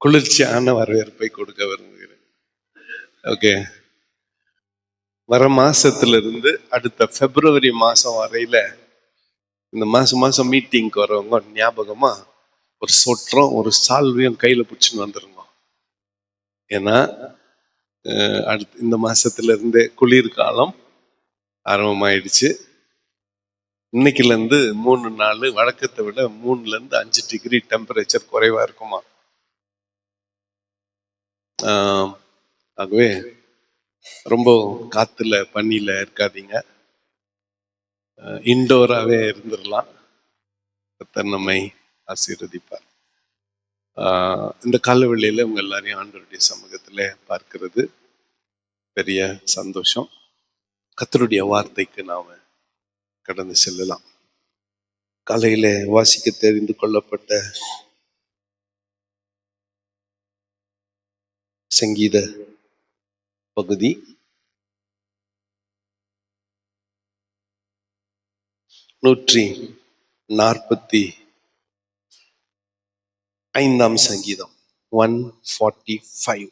குளிர்ச்சியான வரவேற்பை கொடுக்க விரும்புகிறேன். ஓகே, வர மாசத்துல இருந்து அடுத்த பிப்ரவரி மாசம் வரையில இந்த மாசம் மாசம் மீட்டிங்க்கு வரவங்க ஞாபகமா ஒரு சொற்றம் ஒரு சால்வையும் கையில பிடிச்சின்னு வந்துருங்க. ஏன்னா அடுத்து இந்த மாசத்துல இருந்தே குளிர்காலம் ஆரம்பமாயிடுச்சு. இன்னைக்குல இருந்து 3 நாள் வழக்கத்தை விட 3ல இருந்து 5 டிகிரி டெம்பரேச்சர் குறைவா இருக்குமா. ஆகவே ரொம்ப காத்துல பனியில இருக்காதீங்க, இன்டோராகவே இருந்துடலாம். கர்த்தர் நம்மை ஆசீர்வதிப்பார். இந்த காலவெளியில உங்க எல்லாரையும் ஆண்டவருடைய சமூகத்துல பார்க்கிறது பெரிய சந்தோஷம். கர்த்தருடைய வார்த்தைக்கு நாம கடந்து செல்லலாம். காலையில வாசிக்க தெரிந்து கொள்ளப்பட்ட சங்கீத பகுதி 145 சங்கீதம் 145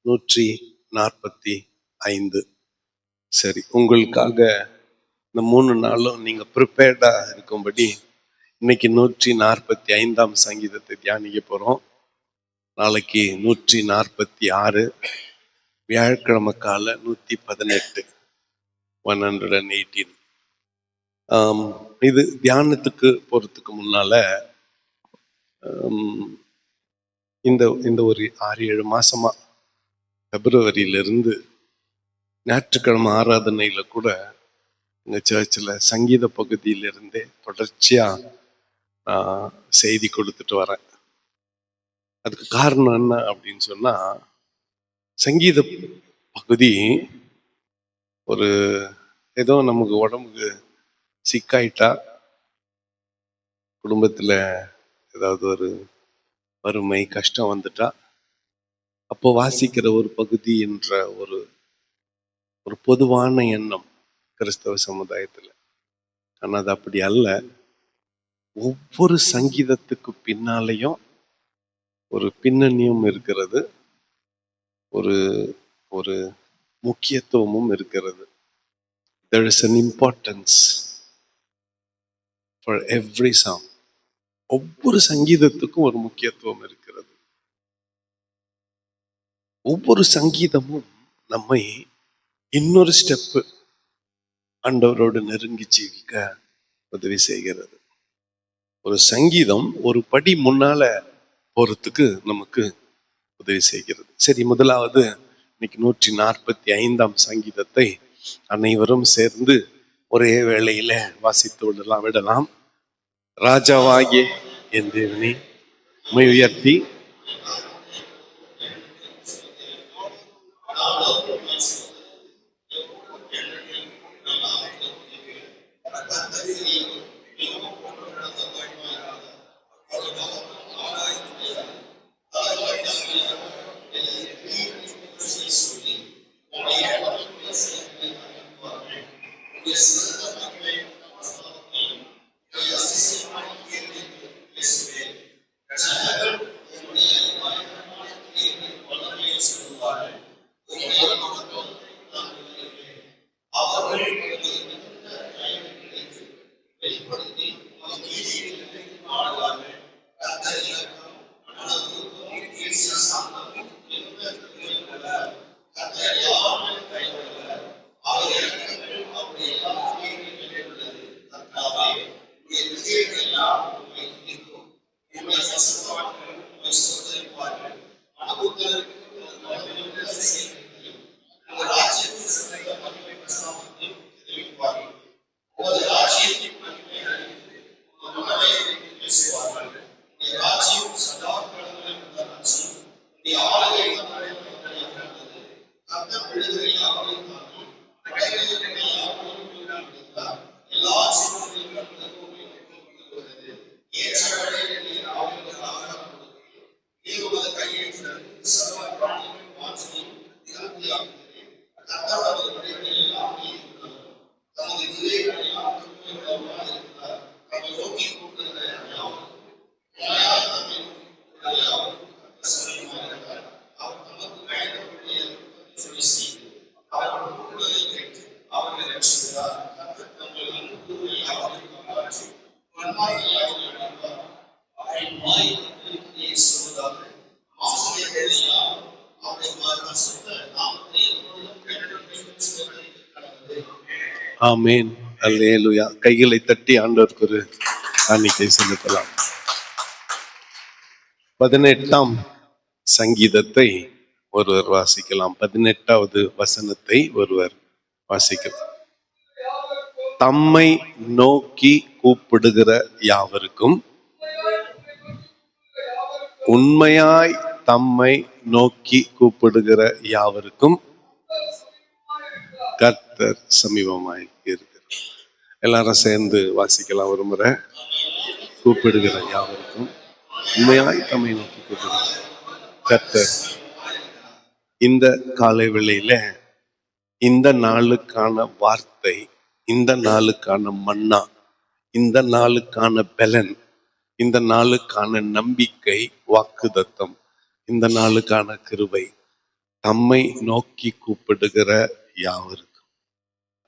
145. சரி, உங்களுக்காக இந்த 3 நாளும் நீங்க ப்ரிப்பேர்டா இருக்கும்படி இன்னைக்கு 145 சங்கீதத்தை தியானிக்க போறோம். நாளைக்கு 146, வியாழக்கிழமை கால 118 118. இது தியானத்துக்கு போறதுக்கு முன்னால இந்த ஒரு 6-7 மாசமா பிப்ரவரியிலிருந்து ஞாயிற்றுக்கிழமை ஆராதனையில கூட இந்த சர்ச்சில் சங்கீத பகுதியிலிருந்தே தொடர்ச்சியா நான் செய்தி கொடுத்துட்டு வரேன். அதுக்கு காரணம் என்ன அப்படின்னு சொன்னா, சங்கீத பகுதி ஒரு ஏதோ நமக்கு உடம்புக்கு சிக்காயிட்டா, குடும்பத்துல ஏதாவது ஒரு வறுமை கஷ்டம் வந்துட்டா அப்போ வாசிக்கிற ஒரு பகுதி என்ற ஒரு பொதுவான எண்ணம் கிறிஸ்தவ சமுதாயத்துல. ஆனா அது அப்படி அல்ல. ஒவ்வொரு சங்கீதத்துக்கு பின்னாலேயும் ஒரு பின்னணியும் இருக்கிறது, ஒரு ஒரு முக்கியத்துவமும் இருக்கிறது. There is an importance for every song. ஒவ்வொரு சங்கீதத்துக்கும் ஒரு முக்கியத்துவம் இருக்கிறது. ஒவ்வொரு சங்கீதமும் நம்மை இன்னொரு ஸ்டெப் ஆண்டவரோடு நெருங்கி ஜீவிக்க உதவி செய்கிறது. ஒரு சங்கீதம் ஒரு படி முன்னால போறதுக்கு நமக்கு உதவி செய்கிறது. சரி, முதலாவது இன்னைக்கு 145 சங்கீதத்தை அனைவரும் சேர்ந்து ஒரே வேளையில வாசித்து விடலாம். ராஜாவாகிய என் தேவனே, உம்மை உயர்த்தி ஆமேன். அல்லேலூயா. கைகளை தட்டி ஆண்டவருக்கு ஒரு காணிக்கை செலுத்தலாம். 18ஆம் சங்கீதத்தை ஒருவர் வாசிக்கலாம். 18வது வசனத்தை ஒருவர் வாசிக்கலாம். தம்மை நோக்கி கூப்பிடுகிற யாவருக்கும், உண்மையாய் தம்மை நோக்கி கூப்பிடுகிற யாவருக்கும் கர்த்தர் சமீபமாய் இருக்கிறார். எல்லாரும் சேர்ந்து வாசிக்கலாம் ஒரு முறை. கூப்பிடுகிற யாவருக்கும், உண்மையாய் தம்மை நோக்கி கூப்பிடுகிற கர்த்தர். இந்த காலை வேளையில இந்த நாளுக்கான வார்த்தை, இந்த நாளுக்கான மன்னா, இந்த நாளுக்கான பலன், இந்த நாளுக்கான நம்பிக்கை, வாக்குத்தத்தம், இந்த நாளுக்கான கிருபை, தம்மை நோக்கி கூப்பிடுகிற யாவருக்கும்.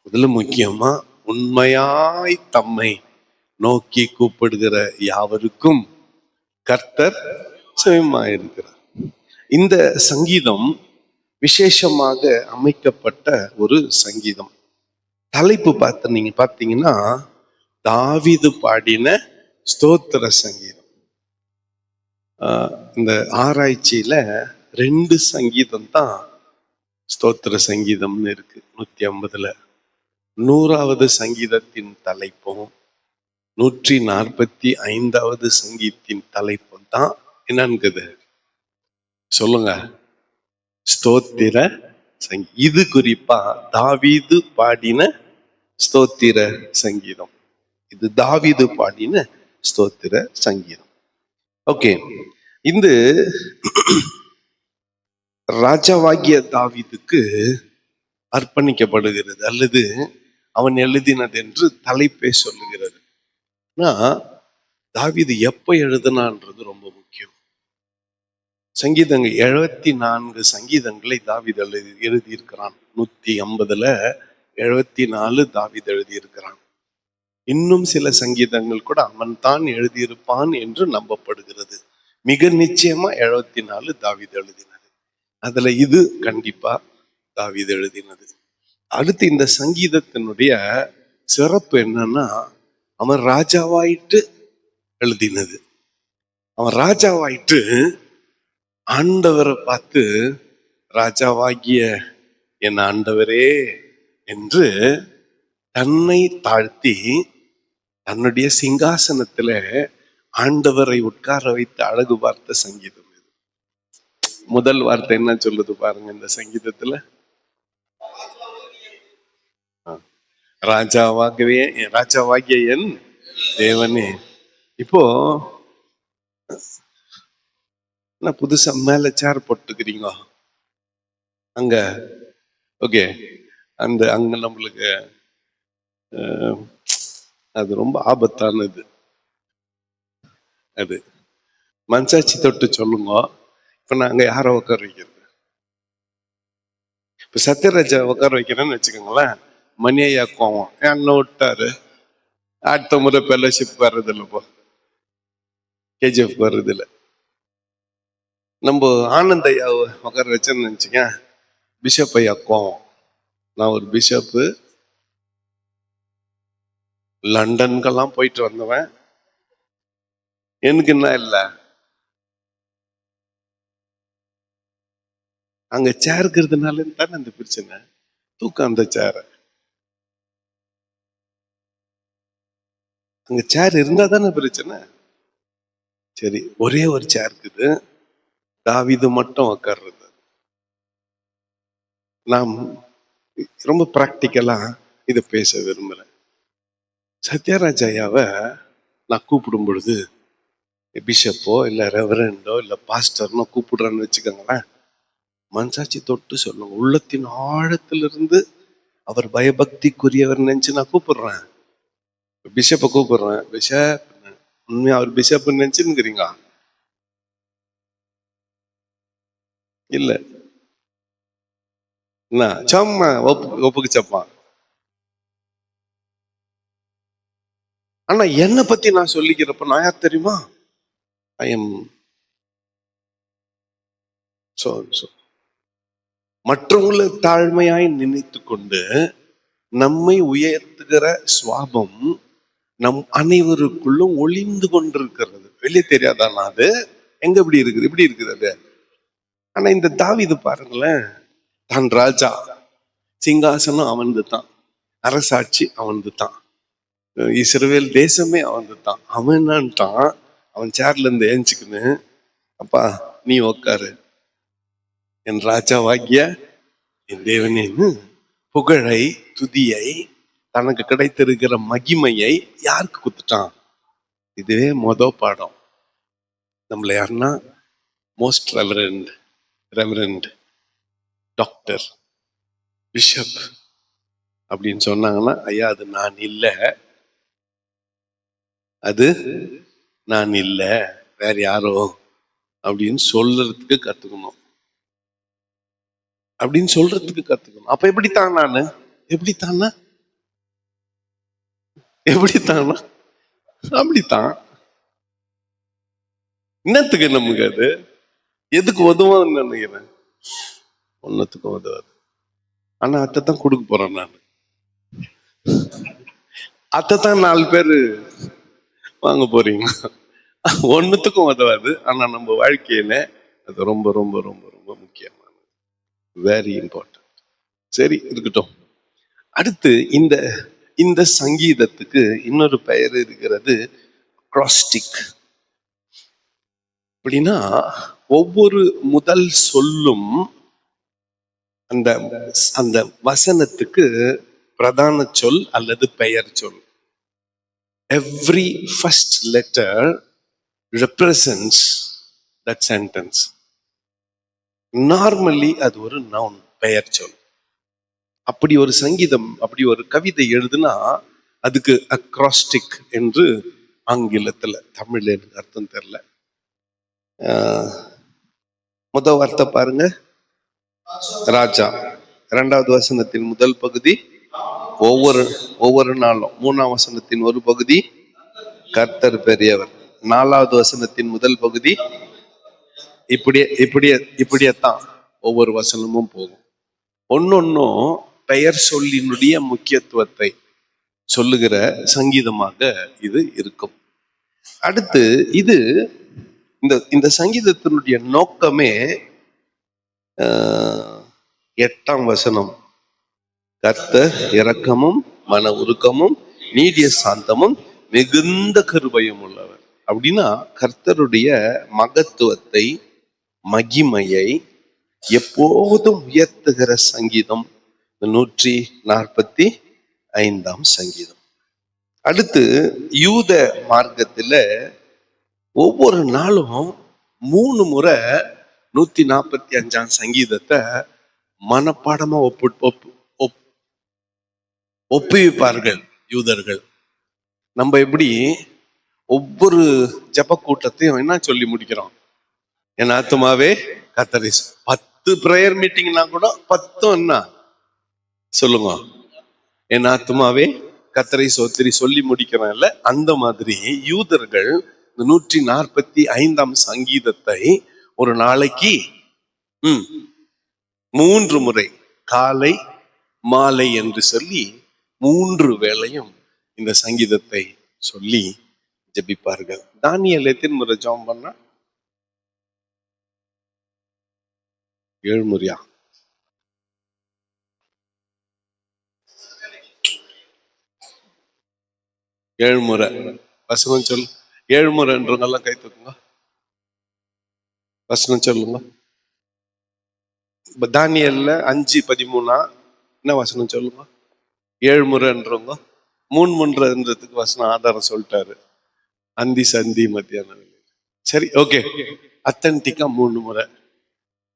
இதுல முக்கியமா உண்மையாய் தம்மை நோக்கி கூப்பிடுகிற யாவருக்கும் கர்த்தர் செவிமாயிருக்கிறார். இந்த சங்கீதம் விசேஷமாக அமைக்கப்பட்ட ஒரு சங்கீதம். தலைப்பு பார்த்து நீங்க பார்த்தீங்கன்னா, தாவீது பாடின ஸ்தோத்திர சங்கீதம். இந்த ஆராய்ச்சியில 2 சங்கீதம் தான் ஸ்தோத்திர சங்கீதம்னு இருக்கு 150ல. 100வது சங்கீதத்தின் தலைப்பும் 145வது சங்கீதத்தின் தலைப்பும் தான் என்னங்குது சொல்லுங்க, ஸ்தோத்திர சங்கீதம். இது குறிப்பா தாவீது பாடின ஸ்தோத்திர சங்கீதம். இது தாவீது பாடின ஸ்தோத்திர சங்கீதம். ஓகே, இந்த ராஜாவாகிய தாவீதுக்கு அர்ப்பணிக்கப்படுகிறது அல்லது அவன் எழுதினது என்று தலைப்பே சொல்லுகிறது. தாவீது எப்ப எழுதினான்றது ரொம்ப முக்கியம். சங்கீதங்கள் 74 சங்கீதங்களை தாவீது எழுதியிருக்கிறான். 150ல 74 தாவீது எழுதியிருக்கிறான். இன்னும் சில சங்கீதங்கள் கூட அவன் தான் எழுதியிருப்பான் என்று நம்பப்படுகிறது. மிக நிச்சயமா 74 தாவீது எழுதினது. அதுல இது கண்டிப்பா தாவீது எழுதினது. அடுத்து இந்த சங்கீதத்தினுடைய சிறப்பு என்னன்னா, அவன் ராஜாவாயிட்டு எழுதினது. அவன் ராஜாவாயிட்டு ஆண்டவரை பார்த்து, ராஜாவாகிய என் ஆண்டவரே என்று தன்னை தாழ்த்தி தன்னுடைய சிங்காசனத்துல ஆண்டவரை உட்கார வைத்து அழகு பார்த்த சங்கீதம் இது. முதல் வார்த்தை என்ன சொல்லுது பாருங்க இந்த சங்கீதத்துல, ராஜாவாகிய என் தேவனே. இப்போ என்ன புதுசா மேல சேர் போட்டுக்கிறீங்க அங்க? ஓகே, அங்க நம்மளுக்கு அது ரொம்ப ஆபத்தானது. அது மனசாட்சி தொட்டு சொல்லுங்க. இப்ப நாங்க யாரை உட்கார வைக்கிறது? இப்ப சத்யராஜா உட்கார வைக்கிறேன்னு வச்சுக்கோங்களேன், மணி ஐயா கோவம் என்ன விட்டாரு, அடுத்த முறை ஃபெலோஷிப் வர்றது இல்லப்போ, KGF வர்றது இல்லை. நம்ம ஆனந்த் ஐயா உட்கார வச்சேன்னு நினைச்சுங்க, பிஷப் ஐயா கோவம். நான் ஒரு பிஷப்பு, லண்டனுக்கெல்லாம் போயிட்டு வந்தவன், எனக்கு என்ன இல்லை, அங்க சேர் இருக்கிறதுனால தானே அந்த பிரச்சனை. தூக்கம் அந்த சேர, அங்க சேர் இருந்தா தானே பிரச்சனை. சரி, ஒரே ஒரு சேர் இருக்குது, தாவீது மட்டும் உட்கார்றது. நாம் ரொம்ப பிராக்டிக்கலா இதை பேச விரும்புறேன். சத்யராஜ் ஐயாவை நான் கூப்பிடும் பொழுது, பிஷப்போ இல்ல ரெவரண்டோ இல்ல பாஸ்டர்னோ கூப்பிடுறேன்னு வச்சுக்கோங்களேன், மனசாட்சி தொட்டு சொல்லுங்க, உள்ளத்தின் ஆழத்திலிருந்து அவர் பயபக்திக்குரியவர் நினைச்சு நான் கூப்பிடுறேன். பிஷப்பை கூப்பிடுறேன், பிஷப் உண்மையா அவர் பிஷப் நினைச்சுங்கிறீங்க? இல்ல, என்ன சும்மா ஒப்புக்கு சப்பான். ஆனா என்னை பத்தி நான் சொல்லிக்கிறப்ப நான் யார் தெரியுமா? ஐ எம் மற்றவங்களை தாழ்மையாய் நினைத்து கொண்டு நம்மை உயர்த்துகிற சுவாபம் நம் அனைவருக்குள்ளும் ஒளிந்து கொண்டிருக்கிறது. வெளியே தெரியாதானா? அது எங்க இப்படி இருக்குது அது. ஆனா இந்த தாவீது பாருங்களேன், தான் ராஜா, சிங்காசனம் அவனது தான், அரசாட்சி அவனது தான், இஸ்ரவேல் தேசமே அவனது தான். அவன் என்னன்ட்டான், அவன் சேர்ல இருந்து ஏஞ்சுக்குன்னு, அப்பா நீ உக்காரு, என் ராஜாவாகிய என் தேவனேன்னு புகழை, துதியை, தனக்கு கிடைத்திருக்கிற மகிமையை யாருக்கு குத்துட்டான்? இதுவே பாடம். நம்மள யாருன்னா மோஸ்ட் ரெவரண்ட் டாக்டர், பிஷப் அப்படின்னு சொன்னாங்கன்னா, ஐயா அது நான் இல்லை, அது நான் இல்லை, வேற யாரோ அப்படின்னு சொல்றதுக்கு கத்துக்கணும். அப்படின்னு சொல்றதுக்கு கத்துக்கணும். அப்ப எப்படித்தான் நானு, எப்படித்தானா அப்படித்தான். என்னத்துக்கு நமக்கு அது எதுக்கு உதவான்னு நினைக்கிறேன்? ஒன்னத்துக்கும் உதவாது. ஆனா அத்தைத்தான் கொடுக்க போறேன் நான். அத்தைத்தான் 4 பேரு வாங்க போறீங்க. ஒன்னுத்துக்கும் உதவாது. ஆனா நம்ம வாழ்க்கையில அது ரொம்ப ரொம்ப ரொம்ப ரொம்ப முக்கியமானது. Very important. சரி இருக்கட்டும். அடுத்து இந்த இந்த சங்கீதத்துக்கு இன்னொரு பெயர் இருக்கிறது, அக்ராஸ்டிக். அப்படின்னா ஒவ்வொரு முதல் சொல்லும் அந்த அந்த வசனத்துக்கு பிரதான சொல் அல்லது பெயர் சொல். Every first letter represents that sentence. Normally அது ஒரு நவுன், பெயர் சொல். அப்படி ஒரு சங்கீதம், அப்படி ஒரு கவிதை எழுதுனா அதுக்கு அக்ராஸ்டிக் என்று ஆங்கிலத்துல, தமிழ்ல எனக்கு அர்த்தம் தெரியல. முதல் வார்த்தை பாருங்க, ராஜா. 2வது வசனத்தின் முதல் பகுதி ஒவ்வொரு நாளும். 3ஆம் வசனத்தின் ஒரு பகுதி கர்த்தர் பெரியவர். 4வது வசனத்தின் முதல் பகுதி இப்படியேத்தான் ஒவ்வொரு வசனமும் போகும். ஒன்னொன்னும் பெயர் சொல்லினுடைய முக்கியத்துவத்தை சொல்லுகிற சங்கீதமாக இது இருக்கும். அடுத்து இது இந்த சங்கீதத்தினுடைய நோக்கமே 8ஆம் வசனம், கர்த்தர் இரக்கமும் மன உருக்கமும் நீடிய சாந்தமும் மிகுந்த கிருபையும் உள்ளவர். அப்படின்னா கர்த்தருடைய மகத்துவத்தை, மகிமையை எப்போதும் உயர்த்துகிற சங்கீதம் 145ஆம் சங்கீதம். அடுத்து யூத மார்க்கத்துல ஒவ்வொரு நாளும் 3 முறை 145ஆம் சங்கீதத்தை மனப்பாடமா ஒப்புவிப்பார்கள் யூதர்கள். நம்ம எப்படி ஒவ்வொரு ஜப கூட்டத்தையும் என்ன சொல்லி முடிக்கிறோம்? என் ஆத்துமாவே கர்த்தரை. 10 பிரேயர் மீட்டிங்னா கூட 10 என்ன சொல்லுங்க, என் ஆத்துமாவே கர்த்தரை சோத்திரி சொல்லி முடிக்கிறோம்ல. அந்த மாதிரி யூதர்கள் 145ஆம் சங்கீதத்தை ஒரு நாளைக்கு 3 முறை, காலை மாலை என்று சொல்லி 3 வேளையும் இந்த சங்கீதத்தை சொல்லி ஜபிப்பார்கள். தானியேல் எத்தனை முறை ஜெபம் பண்ணா? 7 முறையா? 7 முறை. வசனம் சொல். 7 முறைன்றவங்கெல்லாம் கை தூக்குங்க. வசனம் சொல்லுங்க. தானியேல்ல 5:13 என்ன வசனம் சொல்லுங்க? 7 முறைன்றவங்க 3 முறைன்றதுக்கு வசனம் ஆதாரம் சொல்லிட்டாரு. அந்தி சந்தி மத்தியானம். சரி, ஓகே. அத்தன்டிக்கா 3 முறை.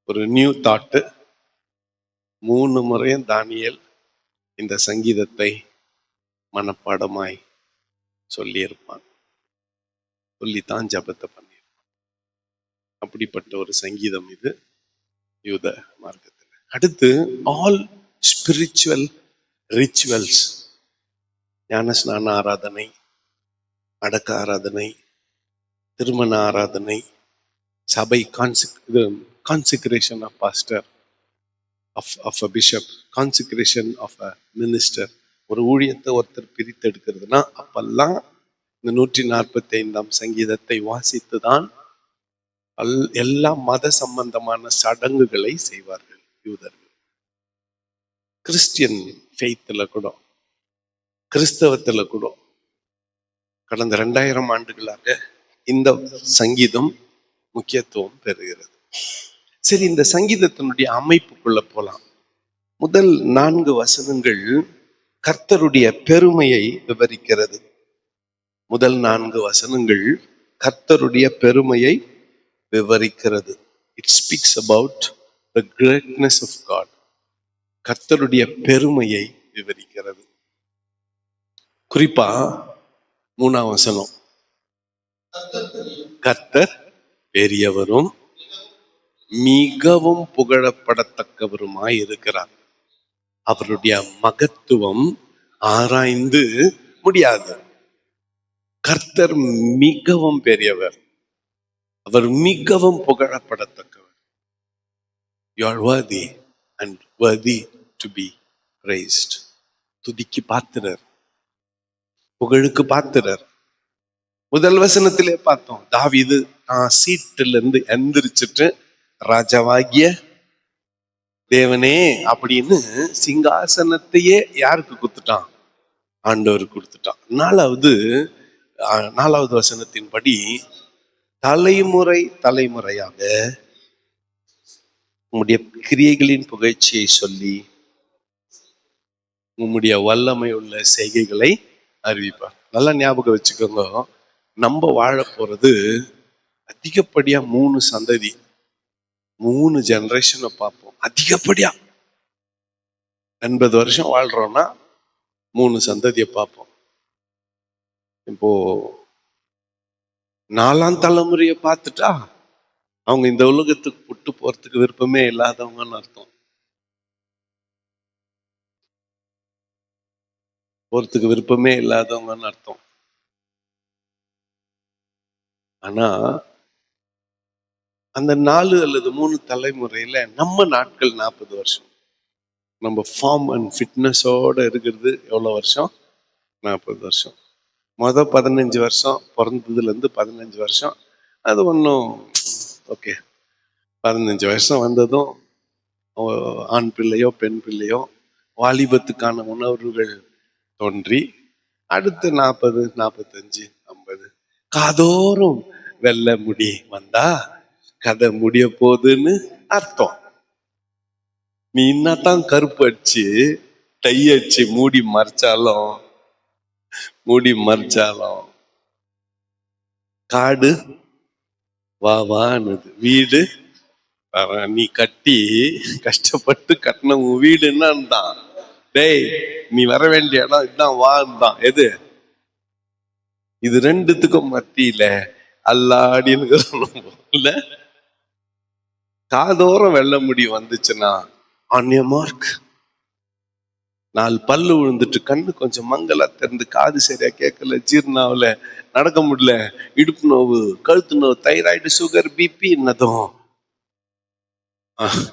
ஒரு நியூ தாட்டு. 3 முறையும் தானியேல் இந்த சங்கீதத்தை மனப்பாடமாய் சொல்லி இருப்பான். சொல்லித்தான் ஜபத்தை பண்ணியிருப்பான். அப்படிப்பட்ட ஒரு சங்கீதம் இது யூத மார்க்கத்தில். அடுத்து ஆல் ஸ்பிரிச்சுவல் ரிச்சுவல்ஸ், ஞான ஸ்நான ஆராதனை, அடக்க ஆராதனை, திருமண ஆராதனை, சபை consecration of pastor, of a bishop, consecration of a minister, ஒரு ஊழியத்தை ஒருத்தர் பிரித்து எடுக்கிறதுனா அப்பெல்லாம் இந்த 145ஆம் சங்கீதத்தை வாசித்துதான் எல்லா மத சம்பந்தமான சடங்குகளை செய்வார்கள் யூதர்கள். கிறிஸ்டியன் ஃபெய்த்ல கூட, கிறிஸ்தவத்துல கூட கடந்த 2000 ஆண்டுகளாக இந்த சங்கீதம் முக்கியத்துவம் பெறுகிறது. சரி, இந்த சங்கீதத்தினுடைய அமைப்புக்குள்ள போலாம். முதல் 4 வசனங்கள் கர்த்தருடைய பெருமையை விவரிக்கிறது. முதல் 4 வசனங்கள் கர்த்தருடைய பெருமையை விவரிக்கிறது. It speaks about the greatness of God. கர்த்தருடைய பெருமையை விவரிக்கிறது. குறிப்பா 3ஆம் வசனம், கர்த்தர் பெரியவரும் மிகவும் புகழப்படத்தக்கவருமாய் இருக்கிறார். அவருடைய மகத்துவம் ஆராய்ந்து முடியாது. கர்த்தர் மிகவும் பெரியவர், அவர் மிகவும் புகழப்படத்தக்கவர். You are worthy and worthy to be praised. துதிக்கு பாத்திரர், புகழுக்கு பாத்திரர். முதல் வசனத்திலே பார்த்தோம், தாவீது சீட்டில இருந்து எந்திரிச்சிட்டு ராஜாவாகிய தேவனே அப்படின்னு சிங்காசனத்தையே யாருக்கு கொடுத்துட்டான்? ஆண்டவருக்கு கொடுத்துட்டான். 4வது வசனத்தின்படி தலைமுறை தலைமுறையாக உம்முடைய கிரியைகளின் புகழ்ச்சியை சொல்லி உம்முடைய வல்லமை உள்ள செய்கைகளை அறிவிப்பார். நல்லா ஞாபகம் வச்சுக்கோங்க, நம்ம வாழ போறது அதிகப்படியா 3 சந்ததி, 3 ஜெனரேஷனை பார்ப்போம். அதிகப்படியா 80 வருஷம் வாழ்றோம்னா 3 சந்ததியை பார்ப்போம். இப்போ 4ஆம் தலைமுறையை பார்த்துட்டா அவங்க இந்த உலகத்துக்கு புட்டு போறதுக்கு விருப்பமே இல்லாதவங்கன்னு அர்த்தம். போறதுக்கு விருப்பமே இல்லாதவங்கன்னு அர்த்தம். ஆனா அந்த 4 அல்லது 3 தலைமுறையில நம்ம நாட்கள் 40 வருஷம். நம்ம ஃபார்ம் அண்ட் ஃபிட்னஸோட இருக்கிறது எவ்வளவு வருஷம்? 40 வருஷம். 15 வருஷம் பிறந்ததுல இருந்து 15 வருஷம் அது ஒன்றும் ஓகே. 15 வருஷம் வந்ததும் ஆண் பிள்ளையோ பெண் பிள்ளையோ வாலிபத்துக்கான உணர்வுகள் தோன்றி அடுத்து 40, 45, 50 காதோறும் வெள்ளை முடி வந்தா கதை முடிய போகுதுன்னு அர்த்தம். நீ என்னத்தான் கருப்பு அடிச்சு டை அடிச்சு மூடி மறைச்சாலும் காடு வா வான்னுது, வீடு நீ கட்டி கஷ்டப்பட்டு கட்டின உன் வீடு என்னன்னு, டேய் நீ வர வேண்டிய இடம் இதுதான் வான் தான். எது இது? ரெண்டுத்துக்கும் மத்தியில அல்லாடின்னு இல்ல, காதோரம் வெள்ள முடி வந்துச்சுன்னா ஆன் யுவர் மார்க். 4 பல்லு விழுந்துட்டு கண்ணு கொஞ்சம் மங்கலா திறந்து காது சரியா கேட்கல, ஜீர்ணாவில, நடக்க முடியல, இடுப்பு நோவு, கழுத்து நோவு, தைராய்டு, சுகர், பிபி என்னதும்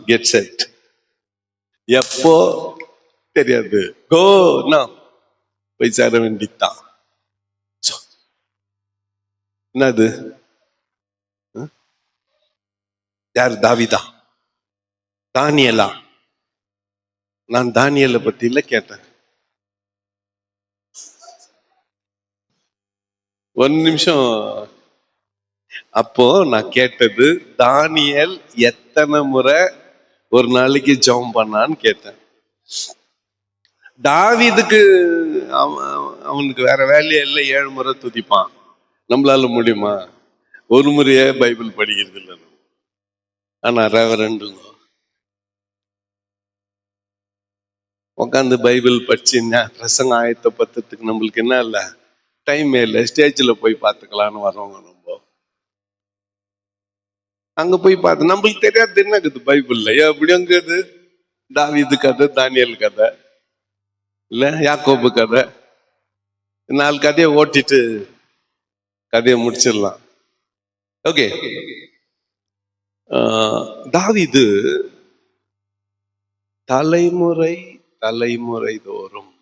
கெட் செட். எப்போ தெரியாது, கோ போய் சேர வேண்டித்தான். என்னது? யாரு? தாவீதா? தானியலா? நான் தானியலை பத்தி இல்ல கேட்டேன். 1 நிமிஷம். அப்போ நான் கேட்டது தானியல் எத்தனை முறை ஒரு நாளைக்கு ஜெபம் பண்ணான்னு கேட்டேன். தாவீதுக்கு அவனுக்கு வேற வேலையே இல்லை, 7 முறை துதிப்பான். நம்மளால முடியுமா? 1 முறையே பைபிள் படிக்கிறது இல்லை. ஆனா ரெவரண்டுங்க உட்காந்து பைபிள் படிச்சுன்னா பிரசங்க ஆயத்த பத்திரத்துக்கு நம்மளுக்கு என்ன இல்லை, டைம் இல்லை. ஸ்டேஜ்ல போய் பார்த்துக்கலான்னு வர்றவங்க நம்ம அங்க போய் பார்த்து நம்மளுக்கு தெரியாது என்ன இருக்குது பைபிள்ல. எப்படி அங்குது தாவீது கதை, தானியல் கதை, இல்ல யாக்கோபு கதை, 4 கதையை ஓட்டிட்டு கதையை முடிச்சிடலாம். ஓகே. தாவீது தலைமுறை தலைமுறை தோறும்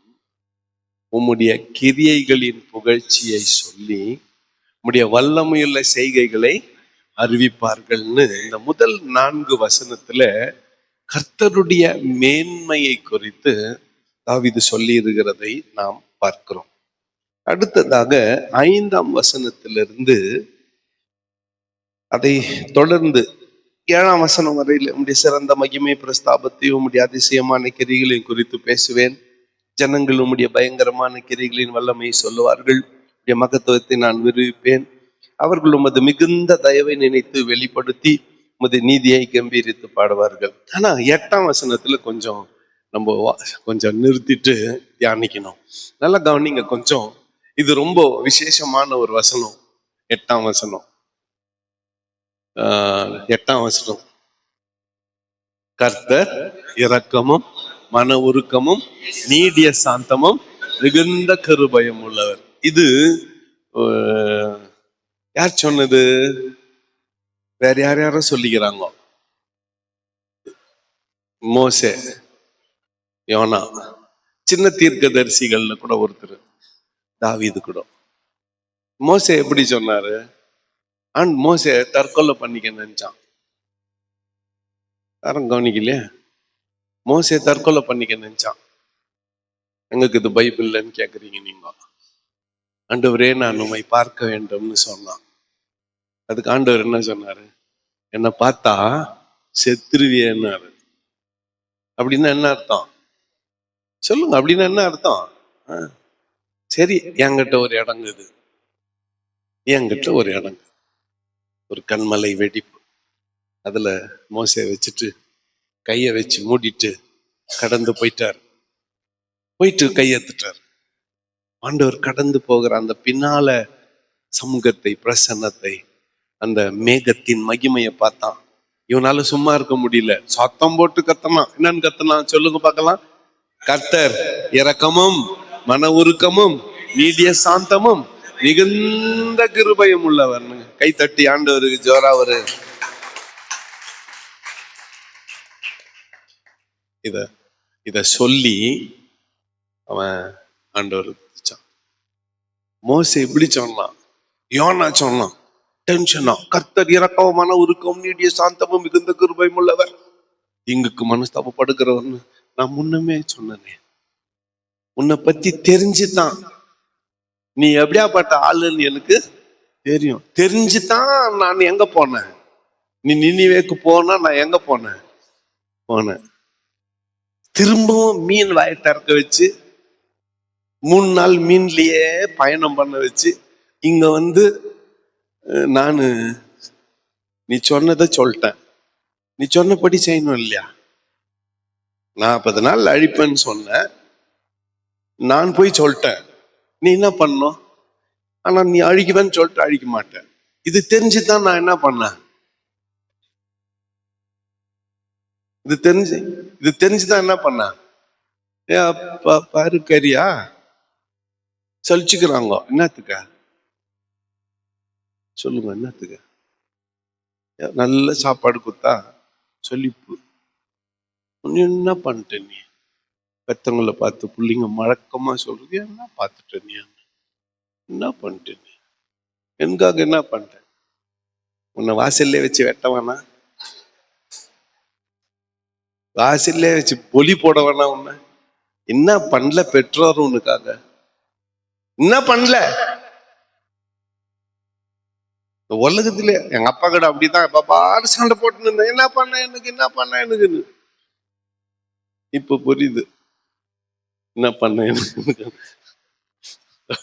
உம்முடைய கிரியைகளின் புகழ்ச்சியை சொல்லி உம்முடைய வல்லமையுள்ள செய்கைகளை அறிவிப்பார்கள்னு இந்த முதல் 4 வசனத்துல கர்த்தருடைய மேன்மையை குறித்து தாவீது சொல்லி இருக்கிறதை நாம் பார்க்கிறோம். அடுத்ததாக 5ஆம் வசனத்திலிருந்து அதை தொடர்ந்து 7ஆம் வசனம் வரையில் உம்முடைய சிறந்த மகிமை பிரஸ்தாபத்தையும் உம்முடைய அதிசயமான கிரிகளையும் குறித்து பேசுவேன். ஜனங்கள் உம்முடைய பயங்கரமான கிரிகளின் வல்லமையை சொல்லுவார்கள். உம்முடைய மகத்துவத்தை நான் விரும்பிப்பேன். அவர்கள் உமது மிகுந்த தயவை நினைத்து வெளிப்படுத்தி உமது நீதியை கம்பீரித்து பாடுவார்கள். ஆனா 8ஆம் வசனத்துல நம்ம கொஞ்சம் நிறுத்திட்டு தியானிக்கணும். நல்லா கவனிங்க கொஞ்சம். இது ரொம்ப விசேஷமான ஒரு வசனம். 8ஆம் வசனம். 8ஆம் வசனம். கர்த்தர் இரக்கமும் மன உருக்கமும் நீடிய சாந்தமும் மிகுந்த கிருபையும் உள்ளவர். இது யார் சொன்னது? வேற யாரோ சொல்லிக்கிறாங்க. மோசே, யோனா, சின்ன தீர்க்கதரிசிகள்ல கூட ஒருத்தர் தாவீது கூட. மோசே எப்படி சொன்னாரு? மோசே தற்கொலை பண்ணிக்க நினைச்சான். யாரும் கவனிக்கலையே. மோசே தற்கொலை பண்ணிக்க நினைச்சான். எங்களுக்கு இது பைபிள்லன்னு கேக்குறீங்க நீங்க. ஆண்டவரே நான் உம்மை பார்க்க வேண்டும்னு சொன்னான். அதுக்கு ஆண்டவர் என்ன சொன்னாரு? என்னை பார்த்தா செத்துருவியன்னாரு. அப்படின்னா என்ன அர்த்தம் சொல்லுங்க? அப்படின்னா என்ன அர்த்தம்? சரி, என்கிட்ட ஒரு இடங்குது, என்கிட்ட ஒரு இடங்கு, ஒரு கண்மலை வெடிப்பு. அதுல மோசையை வச்சுட்டு கையை வச்சு மூடிட்டு கடந்து போயிட்டார். போயிட்டு கையெத்துட்டார். ஆண்டவர் கடந்து போகிற அந்த பின்னால சமூகத்தை, பிரசன்னத்தை, அந்த மேகத்தின் மகிமையை பார்த்தான். இவனால சும்மா இருக்க முடியல. சத்தம் போட்டு கத்தனான். என்னன்னு கத்தனான் சொல்லுங்க பார்க்கலாம். கர்த்தர் இரக்கமும் மன உருக்கமும் நீடிய சாந்தமும் மிகுந்த கிருபையும் உள்ளவர். கை தட்டி ஆண்டவருக்கு ஜோரா ஒரு இத சொல்லி அவன் ஆண்டவர். மோசே இப்படி சொன்னான், யோனா சொன்னான் டென்ஷனா. கர்த்தர் இரக்கமும் மன உருக்கம் நீடிய சாந்தமும் மிகுந்த கிருபையும் உள்ளவர். இங்குக்கு மனஸ்தாபப்படுகிறவர்னு நான் முன்னமே சொன்னேனே. உன்னை பத்தி தெரிஞ்சுதான், நீ எப்படியாப்பட்ட ஆளுன்னு எனக்கு தெரியும். தெரிஞ்சுதான் நான் எங்க போனேன். நீ நினிவேக்கு போனா நான் எங்க போனேன்? திரும்பவும் மீன் வாயை திறக்க வச்சு 3 நாள் மீன்லயே பயணம் பண்ண வச்சு இங்க நானு நீ சொன்னதை சொல்லிட்டேன். நீ சொன்னபடி செய்யணும் இல்லையா? 40 நாள் அழிப்பேன்னு சொன்ன, நான் போய் சொல்லிட்டேன். நீ என்ன பண்ணும்? ஆனா நீ அழிக்குவேன்னு சொல்லிட்டு அழிக்க மாட்டேன். இது தெரிஞ்சுதான் நான் என்ன பண்ணேன்? இது தெரிஞ்சுதான் என்ன பண்ண? பாரு கரியா சலிச்சுக்கிறாங்க. என்னத்துக்க சொல்லுங்க? என்னத்துக்கு? நல்ல சாப்பாடு கொடுத்தா சொல்லிப்பு. என்ன பண்ணிட்ட நீ? பெத்தவங்களை பார்த்து பிள்ளைங்க மழக்கமா சொல்றது என்ன பார்த்துட்ட நீ? என்ன பண்ணிட்ட நீ? எனக்காக என்ன பண்ணிட்ட? உன்னை வாசல்லே வச்சு வெட்டவானா? வாசல்லே வச்சு பொலி போட வேணா? உன்னை என்ன பண்ணல? பெற்றோர் உனக்காக என்ன பண்ணல? உலகத்திலே எங்க அப்பா கிட்ட அப்படிதான் பாப்பாரு சண்டை போட்டு இருந்தேன். என்ன பண்ண எனக்கு, என்ன பண்ண எனக்குன்னு. இப்ப புரியுது என்ன பண்ண எனக்கு,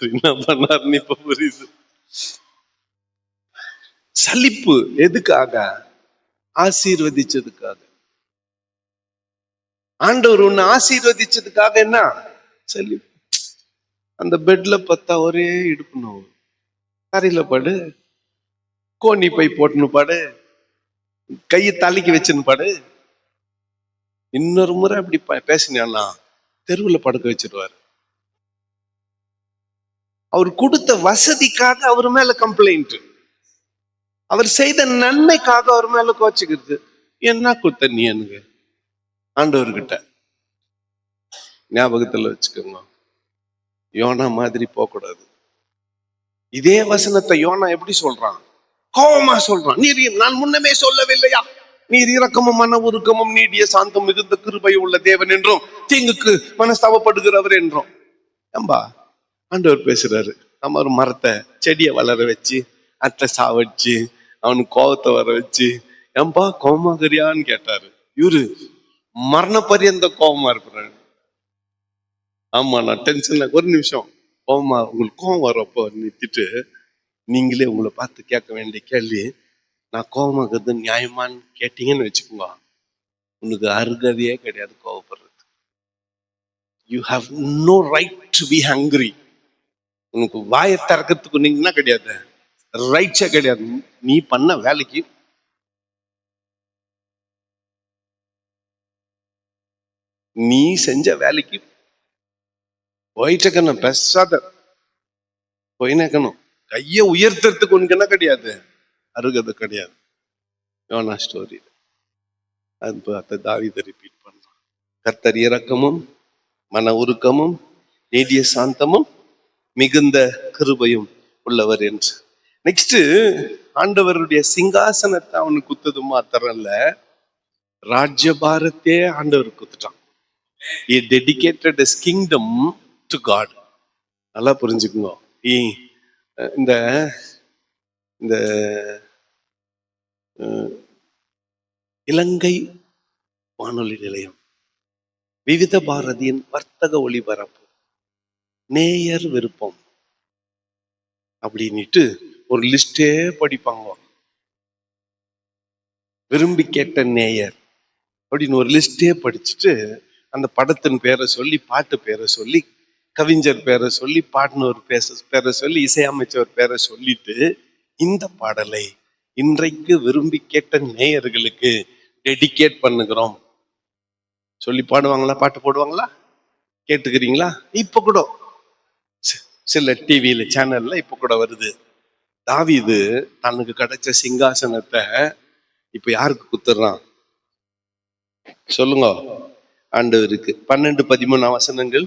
என்ன பண்ணாருன்னு இப்ப புரியுது. சலிப்பு எதுக்காக? ஆசீர்வதிச்சதுக்காக. ஆண்டவர் உன்னை ஆசீர்வதிச்சதுக்காக என்ன சலிப்பு? அந்த பெட்ல பார்த்தா ஒரே இடுப்பு நோவு. தரையில படு, கோணி பை போட்டுன்னு பாடு, கையை தலைக்கு வச்சுன்னு பாடு. இன்னொரு முறை அப்படி பேசினா தெருவுல படுக்க வச்சிருவாரு. அவர் கொடுத்த வசதிக்காக அவர் மேல கம்ப்ளைண்ட், அவர் செய்த நன்மைக்காக அவர் மேல கோச்சுக்கிறது. என்ன கொடுத்த நீ எனக்கு? ஆண்டவர்கிட்ட ஞாபகத்துல வச்சுக்கோங்க, யோனா மாதிரி போகக்கூடாது. இதே வசனத்தை யோனா எப்படி சொல்றான்? கோபமா சொல்றான். நீர் நான் முன்னமே சொல்லவில்லையா, நீர் இரக்கமும் மன உருக்கமும் நீடிய சாந்தம் மிகுந்த கிருபை உள்ள தேவன் என்றும் தீங்குக்கு மனஸ்தாபப்படுகிறவர் என்றும். ஏம்பா ஆண்டவர் பேசுறாரு. நம்ம ஒரு மரத்தை செடியை வளர வச்சு அத்தை சாவடிச்சு அவனுக்கு கோபத்தை வர வச்சு, ஏன்பா கோபமாகறியான்னு கேட்டாரு. இவரு மரண பரியந்த கோபமா இருக்கிறாரு. ஆமா நான் டென்ஷன்ல ஒரு நிமிஷம் கோபமா, உங்களுக்கு கோபம் வரப்போ நிறுத்திட்டு நீங்களே உங்களை பார்த்து கேட்க வேண்டிய கேள்வி, நான் கோபமாகிறது நியாயமான்னு கேட்டீங்கன்னு வச்சுக்கோங்க, உனக்கு அருகதையே கிடையாது கோபப்படுறது. You have no right to be hungry. உனக்கு வாயை திறக்கிறதுக்கு நீங்கன்னா கிடையாது, ரைட்ஸே கிடையாது. நீ பண்ண வேலைக்கு, நீ செஞ்ச வேலைக்கு போயிட்டக்கணும், பேசாத போயினக்கணும். கையை உயர்த்துறதுக்கு உனக்கு என்ன கிடையாது, அருகதை கிடையாது. யோனா ஸ்டோரி அது தாவீது ரிப்பீட் பண்றான். கர்த்தர் இரக்கமும் மன உருக்கமும் நீடிய சாந்தமும் மிகுந்த கிருபையும் உள்ளவர் என்று. நெக்ஸ்ட், ஆண்டவருடைய சிங்காசனத்தை அவனுக்கு குத்தது மாத்திரம் இல்ல, ராஜ்யபாரத்தே ஆண்டவர் குத்துட்டான். He dedicated his kingdom to God. நல்லா புரிஞ்சுக்குங்க. இந்த இந்த இலங்கை வானொலி நிலையம், விவித பாரதியின் வர்த்தக ஒளிபரப்பு, நேயர் விருப்பம் அப்படின்னுட்டு ஒரு லிஸ்டே படிப்பாங்க. விரும்பி கேட்ட நேயர் அப்படின்னு ஒரு லிஸ்டே படிச்சுட்டு அந்த படத்தின் பேரை சொல்லி, பாட்டு பேரை சொல்லி, கவிஞர் பேரை சொல்லி, பாடினவர் பேரை சொல்லி, இசையமைச்சவர் பேரை சொல்லிட்டு, இந்த பாடலை இன்றைக்கு விரும்பி கேட்ட நேயர்களுக்கு டெடிகேட் பண்ணுகிறோம் சொல்லி பாடுவாங்களா? பாட்டு போடுவாங்களா? கேட்டுக்கிறீங்களா? இப்ப கூட சில டிவியில சேனல்ல இப்ப கூட வருது. தாவீது தனக்கு கிடைச்ச சிங்காசனத்தை இப்ப யாருக்கு குத்துறான் சொல்லுங்க? ஆண்டவருக்கு. 12-13 வசனங்கள்.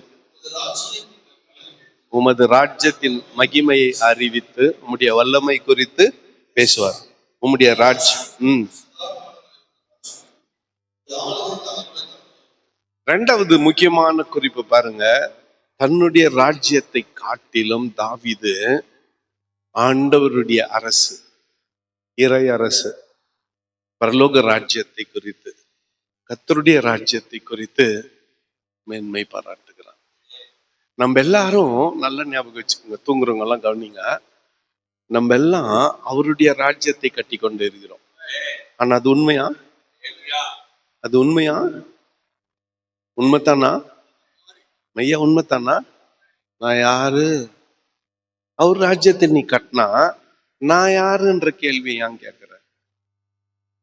உமது ராஜ்யத்தின் மகிமையை அறிவித்து உம்முடைய வல்லமை குறித்து பேசுவார். உம்முடைய ராஜ்யம். ரெண்டாவது முக்கியமான குறிப்பு பாருங்க, தன்னுடைய ராஜ்யத்தை காட்டிலும் தாவீது ஆண்டவருடைய அரசு, இறை அரசு, பரலோக ராஜ்யத்தை குறித்து, கர்த்தருடைய ராஜ்யத்தை குறித்து மேன்மை பாராட்டுகிறான். நம்ம எல்லாரும் நல்ல ஞாபகம் வச்சுக்கோங்க, தூங்குறவங்க எல்லாம் கவனிங்க. நம்ம எல்லாம் அவருடைய ராஜ்யத்தை கட்டி கொண்டு இருக்கிறோம். ஆனா அது உண்மையா? அது உண்மையா? உண்மைத்தானா? மையா உண்மைத்தானா? நான் யாரு? அவர் ராஜ்யத்தை நீ கட்டினா நான் யாருன்ற கேள்வி ஏன் கேட்கிற?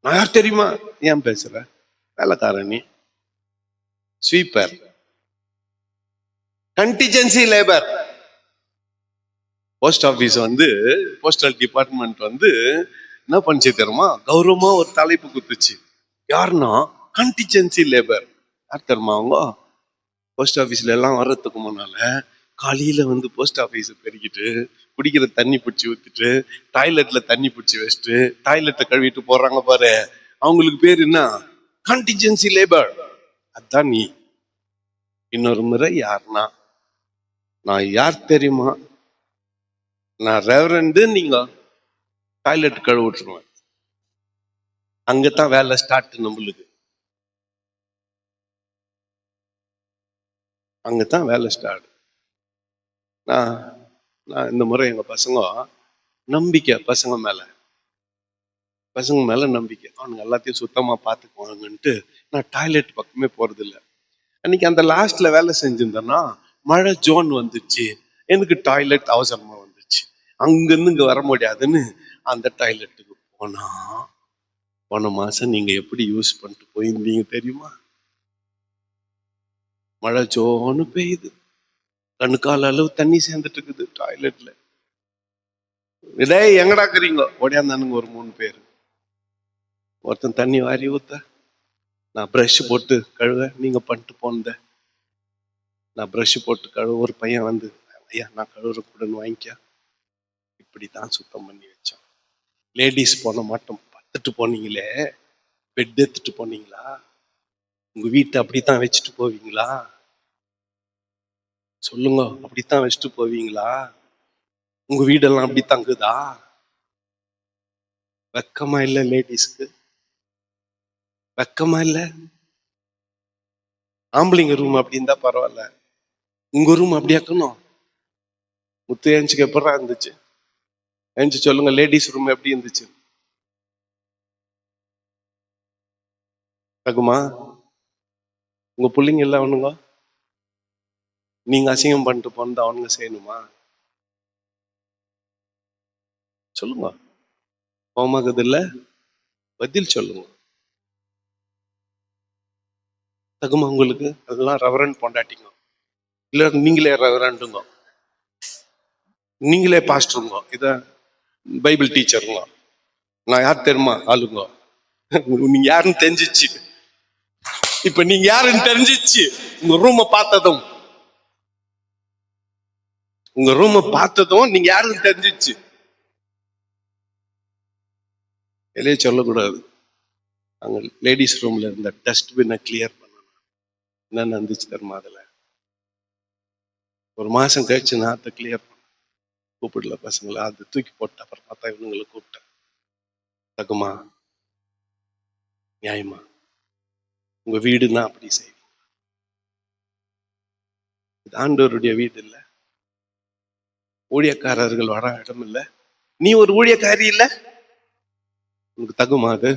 நான் யார் தெரியுமா ஏன் பேசுற? வேலைக்காரன் நீ, sweeper, contingency labour. Post office postal department என்ன பண்ணிச்சு தெரியுமா? கௌரவமா ஒரு தலைப்பு குத்துச்சு. யாருன்னா கண்டிஜென்சி லேபர். யார் தெரியுமா அவங்க? போஸ்ட் ஆபீஸ்ல எல்லாம் வர்றதுக்கு முன்னால காலையில போஸ்ட் ஆபீஸ் பெருக்கிட்டு, குடிக்கிற தண்ணி பிடிச்சி ஊத்திட்டு, டாய்லெட்ல தண்ணி பிடிச்சி வச்சுட்டு, டாய்லெட்டை கழுவிட்டு போறாங்க பாரு, அவங்களுக்கு பேர் என்ன? Contingency labour. அதான் நீ. இன்னொரு முறை யாருன்னா, நான் யார் தெரியுமா? நான் ரெவரண்டு, நீங்க டாய்லெட் கழுவி விட்டுருவேன். அங்கதான் வேலை ஸ்டார்ட். நம்மளுக்கு அங்கதான் வேலை ஸ்டார்ட். நான் இந்த முறை எங்க பசங்க நம்பிக்கை, பசங்க மேல நம்பிக்கை, அவனுங்க எல்லாத்தையும் சுத்தமா பார்த்துக்குவாங்கன்ட்டு நான் டாய்லெட் பக்கமே போறது இல்லை. அன்னைக்கு அந்த லாஸ்ட்ல வேலை செஞ்சிருந்தேன்னா மழை ஜோன் வந்துச்சு, எனக்கு டாய்லெட் அவசரமா வந்துச்சு, அங்கிருந்து இங்க வர முடியாதுன்னு அந்த டாய்லெட்டுக்கு போன மாசம் நீங்க எப்படி யூஸ் பண்ணிட்டு போயிருந்தீங்க தெரியுமா? மழை ஜோன்னு பெய்யுது, கண்ணுக்கால அளவு தண்ணி சேர்ந்துட்டு இருக்குது டாய்லெட்ல. இதே எங்கடாக்குறீங்க ஓடியாந்தானுங்க ஒரு 3 பேர். ஒருத்தன் தண்ணி வாரி ஊத்த, நான் ப்ரஷ் போட்டு கழுவ, நீங்க பண்ணிட்டு போனத நான் ப்ரஷ் போட்டு கழுவ. ஒரு பையன் ஐயா நான் கழுவுற கூடன்னு வாங்கிக்க. இப்படித்தான் சுத்தம் பண்ணி வச்சோம். லேடிஸ் போன மாட்டோம். பார்த்துட்டு போனீங்களே, பெட் எடுத்துட்டு போனீங்களா? உங்க வீட்டை அப்படித்தான் வச்சுட்டு போவீங்களா? சொல்லுங்க, அப்படித்தான் வச்சுட்டு போவீங்களா? உங்க வீடெல்லாம் அப்படி தங்குதா? வெக்கமா இல்ல லேடிஸ்க்கு? வெக்கமா இல்ல? ஆம்பளைங்க ரூம் அப்படி இருந்தா பரவாயில்ல, உங்க ரூம் அப்படி ஆக்கணும். முத்து ஏஞ்சுக்கு எப்படா இருந்துச்சு? ஏஞ்சு சொல்லுங்க, லேடிஸ் ரூம் எப்படி இருந்துச்சு? தகுமா? உங்க பிள்ளைங்க எல்லாம் அவனுங்க நீங்க அசிங்கம் பண்ணிட்டு போனது அவனுங்க செய்யணுமா? சொல்லுங்க. கோமாகுது இல்ல? பதில் சொல்லுங்க. தகுமா உங்களுக்கு? அதெல்லாம் ரெவரண்ட் பொண்டாட்டிங்க. இல்ல நீங்களே ரெவரண்டுங்க, நீங்களே பாஸ்டருங்க, இத பைபிள் டீச்சருங்க. நான் யார் தெரியுமா ஆளுங்க? நீங்க யாருன்னு தெரிஞ்சிச்சு. இப்ப நீங்க யாருன்னு தெரிஞ்சிச்சு. உங்க ரூமை பார்த்ததும், உங்க ரூமை பார்த்ததும் நீங்க யாருன்னு தெரிஞ்சிச்சு. வெளியே சொல்லக்கூடாது. அங்க லேடிஸ் ரூம்ல இருந்த டஸ்ட்பினை கிளியர் பண்ணணும். என்ன நடந்துச்சு தெரியுமா? அதுல ஒரு மாசம் கழிச்சு நாத்தை கிளியர் பண்ண கூப்பிடல பசங்களை, அது தூக்கி போட்ட. அப்புறம் பார்த்தா இவனுங்களை கூப்பிட்டேன். தகுமா? நியாயமா? உங்க வீடுன்னா அப்படி செய்வீங்க? இது ஆண்டவருடைய வீடு இல்ல, ஊழியக்காரர்கள் வர இடம் இல்ல. நீ ஒரு ஊழியக்காரி இல்ல, உனக்கு தகுமா? அது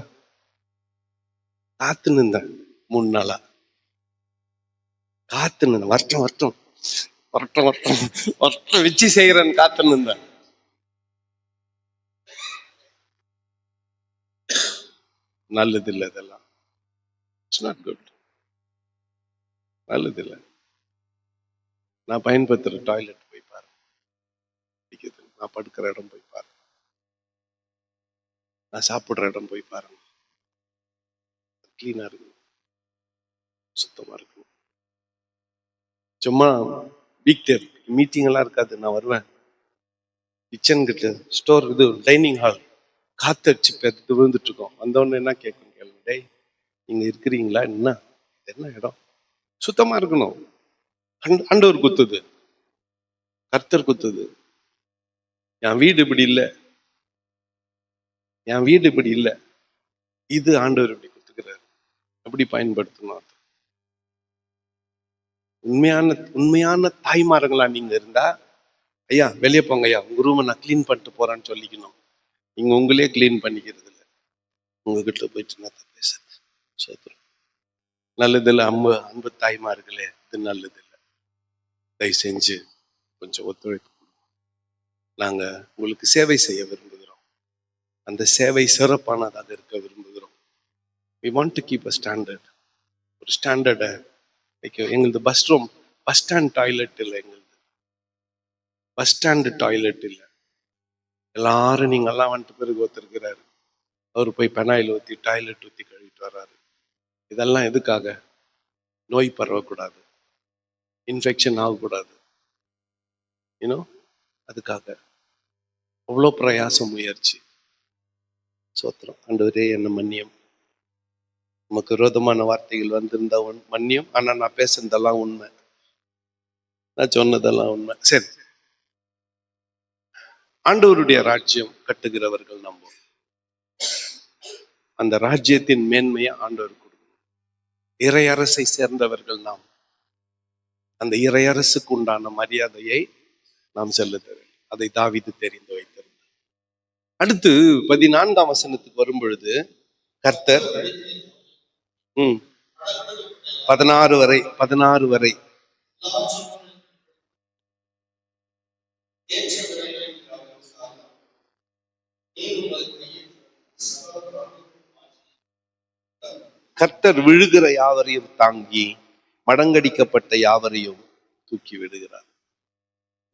காத்து நின்றேன் 3 நாளா, காத்து நின்றேன். வருஷம் வருஷம் வருஷம் வருஷம் வருஷம் வச்சு செய்யறேன்னு காத்து நின்றேன். நல்லது இல்லை இதெல்லாம். It's not good. நல்லது இல்லை. நான் பயன்படுத்துற டாய்லெட் போய் பாருங்க, நான் படுக்கிற இடம் போய் பாருங்க, நான் சாப்பிடுற இடம் போய் பாருங்க. கிளீனா இருக்கணும், சுத்தமா இருக்கணும். சும்மா வீக் டே மீட்டிங் எல்லாம் இருக்காது. நான் வருவேன் கிச்சன் கிட்ட, ஸ்டோர், இது டைனிங் ஹால், காத்தடிச்சு பெற்று விழுந்துட்டு இருக்கோம். வந்தவொடனே என்ன கேட்கணும் கேளுங்க, டேய் நீங்க இருக்கிறீங்களா? என்ன இடம் சுத்தமா இருக்கணும். ஆண்டவர் குத்துது, கர்த்தர் குத்துது. என் வீடு இப்படி இல்லை, என் வீடு இப்படி இல்லை, இது ஆண்டவர் இப்படி குத்துக்கிறாரு. எப்படி பயன்படுத்தணும்? உண்மையான உண்மையான தாய்மார்களா நீங்க இருந்தா, ஐயா வெளியே போங்க ஐயா, உங்க ரூமை நான் கிளீன் பண்ணிட்டு போறேன்னு சொல்லிக்கணும். நீங்க உங்களே கிளீன் பண்ணிக்கிறது இல்லை. உங்ககிட்ட போயிட்டு நான் பேசுறது சோத்திரம். நல்லது இல்லை. அன்பு அன்பு தாய்மார்களே, இது நல்லது இல்லை. தயவு செஞ்சு கொஞ்சம் ஒத்துழைப்பு. நாங்க உங்களுக்கு சேவை செய்ய விரும்புகிறோம். அந்த சேவை சிறப்பானதாக இருக்க விரும்புகிறோம். we want to keep a standard. ஒரு ஸ்டாண்டர்டை வைக்க. எங்களது பஸ் ஸ்டாண்ட் டாய்லெட் இல்லை, எங்களது பஸ் ஸ்டாண்டு டாய்லெட் இல்லை. எல்லாரும் நீங்க எல்லாம் வந்துட்டு பிறகு ஒருத்தருக்கிறாரு, அவர் போய் பெனாயில் ஊற்றி டாய்லெட் ஊற்றி கழுவிட்டு வர்றாரு. இதெல்லாம் எதுக்காக? நோய் பரவக்கூடாது, இன்ஃபெக்ஷன் ஆகக்கூடாது, யூனோ, அதுக்காக அவ்வளோ பிரயாசம், முயற்சி. சோத்திரம். ஆண்டவரே என்ன மன்னியம். நமக்கு விரோதமான வார்த்தைகள் வந்திருந்தா மன்னியம். ஆனா நான் பேசுனதெல்லாம் உண்மை, நான் சொன்னதெல்லாம் உண்மை. சரி, ஆண்டவருடைய ராஜ்யம் கட்டுகிறவர்கள் நம்பும். அந்த ராஜ்யத்தின் மேன்மையை ஆண்டவர் கொடுக்கும். இறையரசை சேர்ந்தவர்கள் நாம். அந்த இறையரசுக்கு உண்டான மரியாதையை நாம் செலுத்த வேண்டும். அதை தாவீது தெரிந்து வைத்திருந்தார். அடுத்து 14ஆம் வசனத்துக்கு வரும் பொழுது கர்த்தர் 16 வரை கர்த்தர் விழுகிற யாவரையும் தாங்கி மடங்கடிக்கப்பட்ட யாவரையும் தூக்கி விடுகிறார்.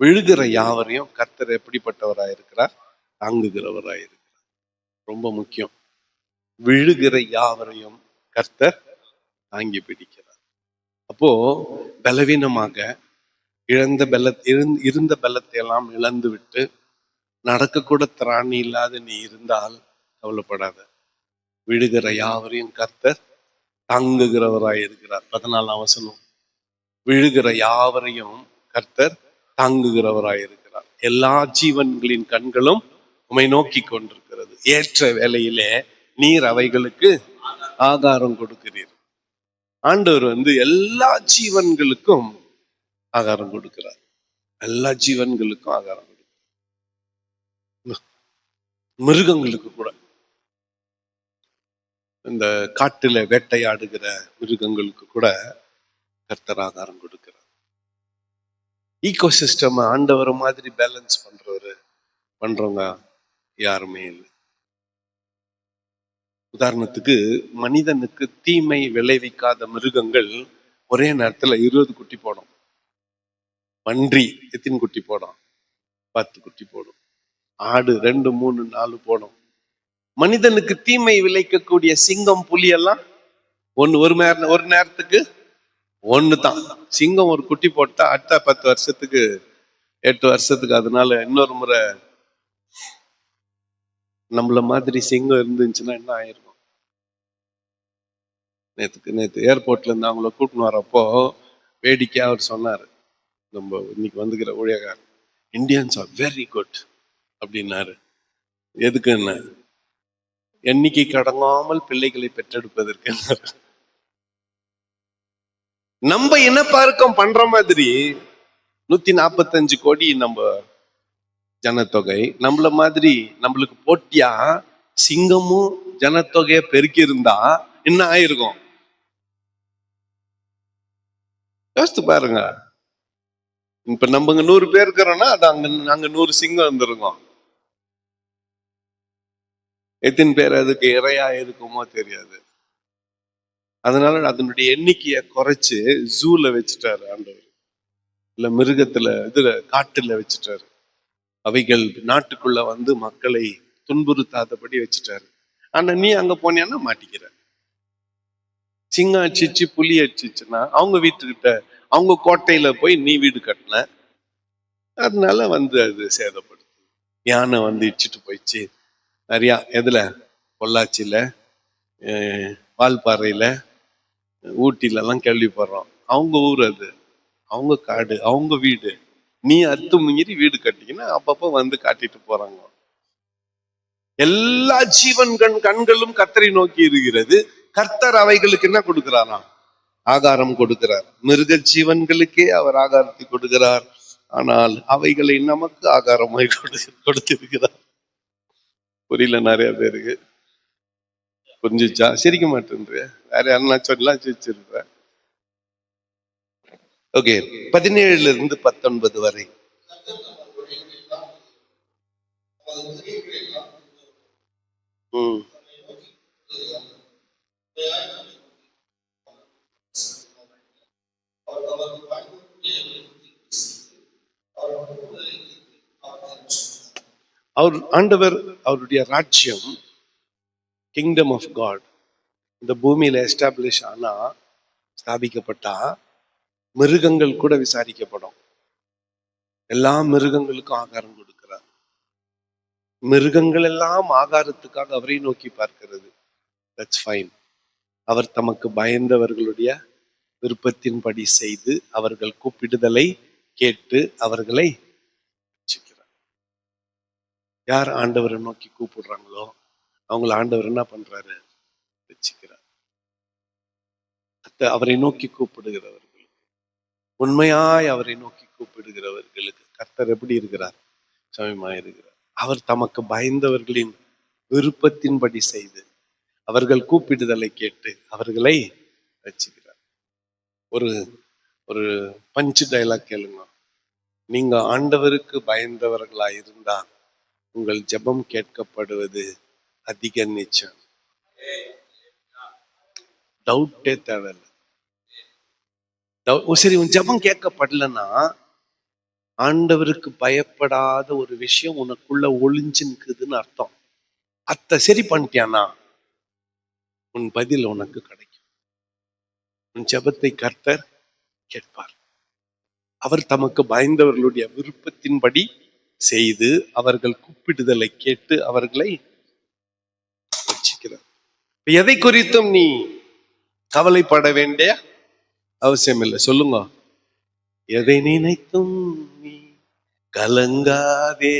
விழுகிற யாவரையும் கர்த்தர் எப்படிப்பட்டவராயிருக்கிறார்? தாங்குகிறவராயிருக்கிறார். ரொம்ப முக்கியம். விழுகிற யாவரையும் கர்த்தர் தாங்கி பிடிக்கிறார். அப்போ பலவீனமாக இருந்த பலத்தை எல்லாம் இழந்து விட்டு நடக்க கூட திராணி இல்லாத நீ இருந்தால் கவலைப்படாத. விழுகிற யாவரையும் கர்த்தர் தாங்குகிறவராய் இருக்கிறார். 14ஆம் வசனம். விழுகிற யாவரையும் கர்த்தர் தாங்குகிறவராய் இருக்கிறார். எல்லா ஜீவன்களின் கண்களும் உம்மை நோக்கி கொண்டிருக்கிறது. ஏற்ற வேளையிலே நீர் அவைகளுக்கு ஆகாரம் கொடுக்கிறீர். ஆண்டவர் எல்லா ஜீவன்களுக்கும் ஆகாரம் கொடுக்கிறார். எல்லா ஜீவன்களுக்கும் ஆகாரம் கொடுக்கிறார். மிருகங்களுக்கு கூட, இந்த காட்டுல வேட்டையாடுகிற மிருகங்களுக்கு கூட கர்த்தர் ஆகாரம் கொடுக்கிறார். ஈகோ சிஸ்டம் ஆண்டவர் மாதிரி பேலன்ஸ் பண்றவங்க யாருமே இல்லை. உதாரணத்துக்கு, மனிதனுக்கு தீமை விளைவிக்காத மிருகங்கள் ஒரே நேரத்துல 20 குட்டி போடும். பன்றி எத்தனை குட்டி போடும்? 10 குட்டி போடும். ஆடு 2, 3, 4 போடும். மனிதனுக்கு தீமை விளைக்கக்கூடிய சிங்கம், புலி எல்லாம் ஒரு நேரத்துக்கு ஒண்ணுதான். சிங்கம் ஒரு குட்டி போட்டா அடுத்த 10 வருஷத்துக்கு 8 வருஷத்துக்கு அதனால இன்னொரு முறை நம்மள மாதிரி சிங்கம் இருந்துச்சுன்னா என்ன ஆயிருக்கும்? நேத்து ஏர்போர்ட்ல இருந்து அவங்கள கூட்டின்னு வரப்போ வேடிக்கையா அவர் சொன்னாரு, நம்ம இன்னைக்கு வந்துக்கிற ஊழியக்காரர், இந்தியன்ஸ் ஆர் வெரி குட் அப்படின்னாரு. எதுக்குன்னு? எண்ணிக்கை கடங்காமல் பிள்ளைகளை பெற்றெடுப்பதற்கு. நம்ம இனப்பெருக்கம் பண்ற மாதிரி 145 கோடி நம்ம ஜனத்தொகை. நம்மள மாதிரி நம்மளுக்கு போட்டியா சிங்கமும் ஜனத்தொகைய பெருக்கி இருந்தா என்ன ஆயிருக்கும்? யோசித்து பாருங்க. இப்ப நம்ம 100 பேர் இருக்கிறோம்னா அது அங்க 100 சிங்கம் இருந்திருக்கும். எத்தனை பேர் அதுக்கு இறையா இருக்குமோ தெரியாது. அதனால அதனுடைய எண்ணிக்கையை குறைச்சு ஜூல வச்சுட்டாரு ஆண்டவர். இல்ல மிருகத்துல காட்டுல வச்சுட்டாரு. அவைகள் நாட்டுக்குள்ள மக்களை துன்புறுத்தாதபடி வச்சுட்டாரு. ஆனா நீ அங்க போனியான்னா மாட்டிக்கிற. சிங்கம் அடிச்சிச்சு, புலி அடிச்சிச்சுன்னா அவங்க வீட்டுக்கிட்ட, அவங்க கோட்டையில போய் நீ வீடு கட்டின. அதனால அது சேதப்படுது. யானை இடிச்சிட்டு போயிடுச்சு நிறையா. எதுல? பொள்ளாச்சியில, வால்பாறையில, ஊட்டில எல்லாம் கேள்விப்படுறோம். அவங்க ஊர் அது, அவங்க காடு, அவங்க வீடு. நீ மீறி வீடு கட்டிக்கினா அப்பப்ப காட்டிட்டு போறாங்க. எல்லா கண்களும் கர்த்தரை நோக்கி இருக்கிறது. கர்த்தர் அவைகளுக்கு என்ன கொடுக்கிறாராம்? ஆகாரம் கொடுக்கிறார். மிருக ஜீவன்களுக்கே அவர் ஆகாரத்தை கொடுக்கிறார். ஆனால் அவைகளை நமக்கு ஆகாரமாய் கொடுத்திருக்கிறார். புரியல நிறைய பேருக்கு. புரிஞ்சிச்சா? சிரிக்க மாட்டேன். வேற யாருன்னா சொல்லலாம், சிரிச்சிருப்பேன். ஓகே, 17 இருந்து 19 வரை. ஆண்டவர் அவருடைய ராஜ்யம், கிங்டம் ஆஃப் காட் இந்த பூமியில எஸ்டாப்ளிஷ் ஆனா, ஸ்தாபிக்கப்பட்டா மிருகங்கள் கூட விசாரிக்கப்படும். எல்லா மிருகங்களுக்கும் ஆகாரம் கொடுக்கிறார். மிருகங்கள் எல்லாம் ஆகாரத்துக்காக அவரை நோக்கி பார்க்கிறது. That's fine. அவர் தமக்கு பயந்தவர்களுடைய விருப்பத்தின்படி செய்து அவர்கள் கூப்பிடுதலை கேட்டு அவர்களை ரட்சிக்கிறார். யார் ஆண்டவரை நோக்கி கூப்பிடுறாங்களோ அவங்கள ஆண்டவர் என்ன பண்றாரு? ரட்சிக்கிறார். அவரை நோக்கி கூப்பிடுகிறவர்கள், உண்மையாய் அவரை நோக்கி கூப்பிடுகிறவர்களுக்கு கர்த்தர் எப்படி இருக்கிறார்? சமயமாய் இருக்கிறார். அவர் தமக்கு பயந்தவர்களின் விருப்பத்தின்படி செய்து அவர்கள் கூப்பிடுதலை கேட்டு அவர்களை ரட்சிக்கிறார். ஒரு ஒரு பஞ்சு டைலாக் கேளுங்க. நீங்க ஆண்டவருக்கு பயந்தவர்களா இருந்தா உங்கள் ஜெபம் கேட்கப்படுவது அதிக நிச்சயம். டவுட்டே தேவையில்லை. சரி, உன் ஜெபம் கேட்கப்படலன்னா ஆண்டவருக்கு பயப்படாத ஒரு விஷயம் உனக்குள்ள ஒளிஞ்சுக்குதுன்னு அர்த்தம். அத்தை சரி பண்ணிட்டியானா உன் பதில் உனக்கு கிடைக்கும். உன் ஜெபத்தை கர்த்தர் கேட்பார். அவர் தமக்கு பயந்தவர்களுடைய விருப்பத்தின்படி செய்து அவர்கள் கூப்பிடுதலை கேட்டு அவர்களை ரட்சிக்கிறார். எதை குறித்தும் நீ கவலைப்பட வேண்டிய அவசியம் இல்லை. சொல்லுங்க, எதை நினைத்தும் நீ கலங்காதே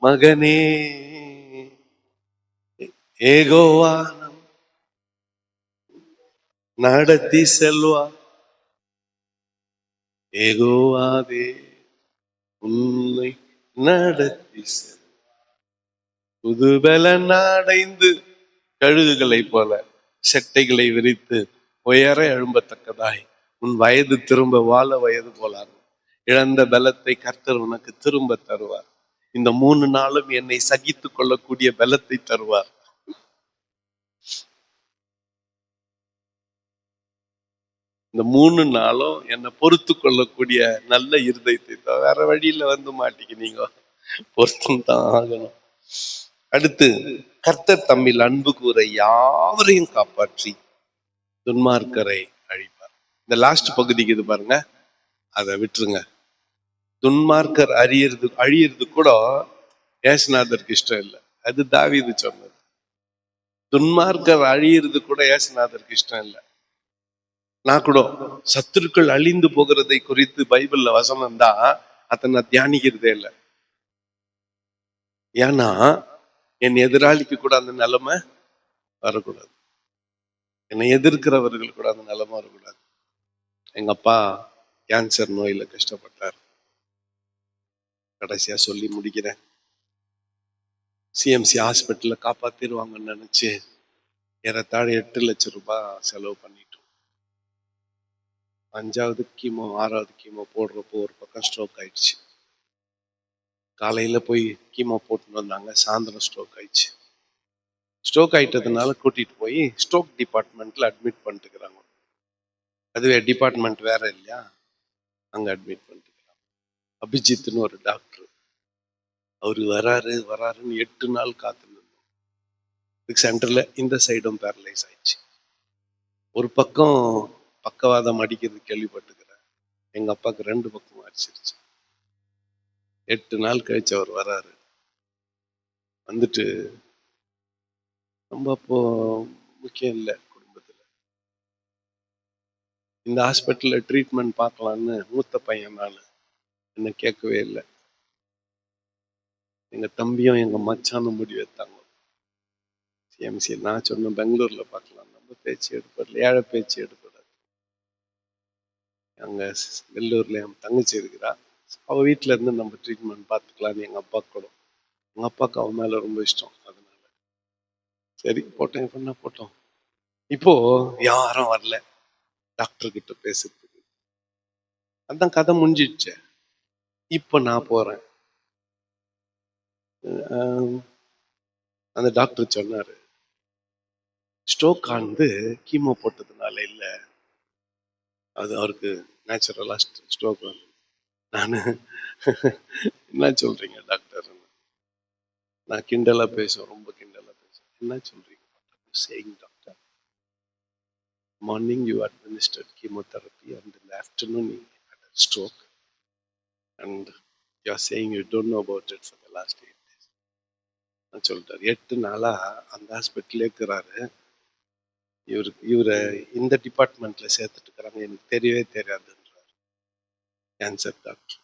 மகனே, ஏகோவானம் நடத்தி செல்வா, ஏகோவாவே உன்னை நடத்தி செல். புதுபலன் அடைந்து கழுகுகளை போல செட்டைகளை விரித்து உயர எழும்பத்தக்கதாய் உன் வயது திரும்ப வாழ வயது போலார். இழந்த பலத்தை கர்த்தர் உனக்கு திரும்ப தருவார். இந்த 3 நாளும் என்னை சகித்துக் கொள்ளக்கூடிய பலத்தை தருவார். இந்த 3 நாளும் என்னை பொறுத்து கொள்ளக்கூடிய நல்ல இருதயத்தை வேற வழியில வந்து மாட்டிக்கினீங்க, பொருத்தம் தான் ஆகணும். அடுத்து, கர்த்தர் தம்மில் அன்பு கூற யாவரையும் காப்பாற்றி துன்மார்க்கரை அழிப்பார். இந்த லாஸ்ட் பகுதிக்கு இது பாருங்க, அதை விட்டுருங்க. துன்மார்க்கர் அழியிறது கூட ஏசுநாதருக்கு இஷ்டம் இல்லை. அது தாவீது சொன்னது. துன்மார்க்கர் அழியிறது கூட ஏசுநாதருக்கு இஷ்டம் இல்லை. நான் கூட சத்துருக்கள் அழிந்து போகிறதை குறித்து பைபிள்ல வசனம் தான், அதை நான் தியானிக்கிறதே இல்லை. ஏன்னா என் எதிராளிக்கு கூட அந்த நிலைமை வரக்கூடாது, என்னை எதிர்க்கிறவர்கள் கூட அந்த நிலைமை வரக்கூடாது. எங்க அப்பா கேன்சர் நோயில கஷ்டப்பட்டார். கடைசியா சொல்லி முடிக்கிறேன். சிஎம்சி ஹாஸ்பிட்டல்ல காப்பாத்திடுவாங்கன்னு நினைச்சு ஏறத்தாழ 8 லட்சம் ரூபாய் செலவு பண்ணிட்டோம். 5வது கீமோ 6வது கீமோ போடுறப்போ ஒரு பக்கம் ஸ்ட்ரோக் ஆயிடுச்சு. காலையில போய் கீமோ போட்டுன்னு வந்தாங்க, சாயந்தரம் ஸ்ட்ரோக் ஆயிடுச்சு. ஸ்ட்ரோக் ஆயிட்டதுனால கூட்டிட்டு போய் ஸ்ட்ரோக் டிபார்ட்மெண்ட்ல அட்மிட் பண்ணிட்டுக்கிறாங்க. அதுவே டிபார்ட்மெண்ட் வேற இல்லையா, அங்க அட்மிட் பண்ணிட்டுக்கிறாங்க. அபிஜித்னு ஒரு டாக்டர், அவரு வராருன்னு 8 நாள் காத்துருந்தோம். சென்டர்ல இந்த சைடும் பேரலைஸ் ஆயிடுச்சு. ஒரு பக்கம் பக்கவாதம் அடிக்கிறது கேள்விப்பட்டுக்கிறேன். எங்க அப்பாவுக்கு 2 பக்கம் அடிச்சிருச்சு. 8 நாள் கழிச்சு அவர் வராரு. வந்துட்டு, ரொம்ப அப்போ முக்கியம் இல்லை குடும்பத்துல, இந்த ஹாஸ்பிட்டல்ல ட்ரீட்மெண்ட் பார்க்கலான்னு மூத்த பையன் நான் என்ன கேட்கவே இல்லை. எங்க தம்பியும் எங்க மச்சானும் முடிவு எடுத்தாங்க. சிஎம்சி நான் சொன்னேன் பெங்களூர்ல பார்க்கலாம், நம்ம பேச்சு எடுப்பதில்லை, ஏழை பேச்சு எடுப்படாது. அங்க வெள்ளூர்ல என் தங்கச்சி இருக்கிறா, அவ வீட்டுல இருந்து நம்ம ட்ரீட்மெண்ட் பார்த்துக்கலான்னு எங்க அப்பா கூட. எங்க அப்பாவுக்கு அவன் மேல ரொம்ப இஷ்டம், அதனால சரி போட்டோம். பண்ண போட்டோம். இப்போ யாரும் வரல டாக்டர் கிட்ட பேசுறதுக்கு. அதான் கதை முடிஞ்சிடுச்சு. இப்ப நான் போறேன். அந்த டாக்டர் சொன்னாரு, ஸ்ட்ரோக் ஆனது கீமோ போட்டதுனால இல்ல, அது அவருக்கு நேச்சுரலா ஸ்ட்ரோக் வந்து. நானு என்ன சொல்றீங்க டாக்டர், நான் கிண்டலா பேசுவேன், ரொம்ப கிண்டலா பேசுவேன். என்ன சொல்றீங்க saying doctor, morning you administered chemotherapy and in the afternoon you had a stroke and you are saying you don't know about it for the last 8 days. நான் சொல்லிட்டாரு, 8 நாளா அந்த ஹாஸ்பிட்டல்லே இருக்கிறாரு. இவரை இந்த டிபார்ட்மெண்ட்ல சேர்த்துட்டு இருக்கிறாங்க, எனக்கு தெரியவே தெரியாதுன்றாரு கேன்சர் டாக்டர்.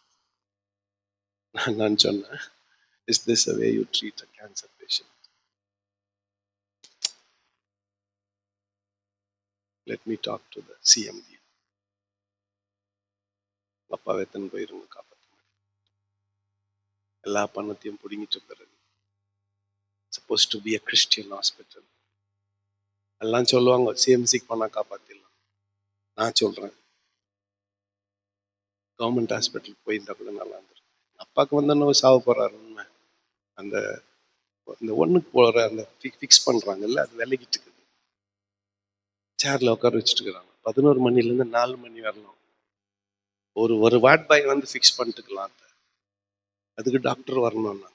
நான் சொன்னேன், is this a way you treat a cancer patient? Let me talk to the CMD. அப்பா எத்தனை போயிருங்க காப்பாற்ற மாட்டேன். எல்லா பணத்தையும் பிடிங்கிட்ட பிறகு supposed to be a Christian hospital. எல்லாம் சொல்லுவாங்க சிஎம்சிக்கு பண்ணா காப்பாத்திடலாம். நான் சொல்றேன், கவர்மெண்ட் ஹாஸ்பிட்டலுக்கு போயிருந்தா கூட நல்லா இருந்திருக்கும். அப்பாவுக்கு வந்து என்ன சாவ போறாருன்னு அந்த இந்த ஒண்ணுக்கு போற அந்த ஃபிக்ஸ் பண்றாங்கல்ல, அது விலகிட்டு இருக்குது. சேர்ல உட்கார வச்சுட்டு இருக்கிறாங்க. 11 மணில இருந்து 4 மணி வரலாம். ஒரு வார்ட் பாய் வந்து ஃபிக்ஸ் பண்ணிட்டுக்கலாம். அதுக்கு டாக்டர் வரணும்னா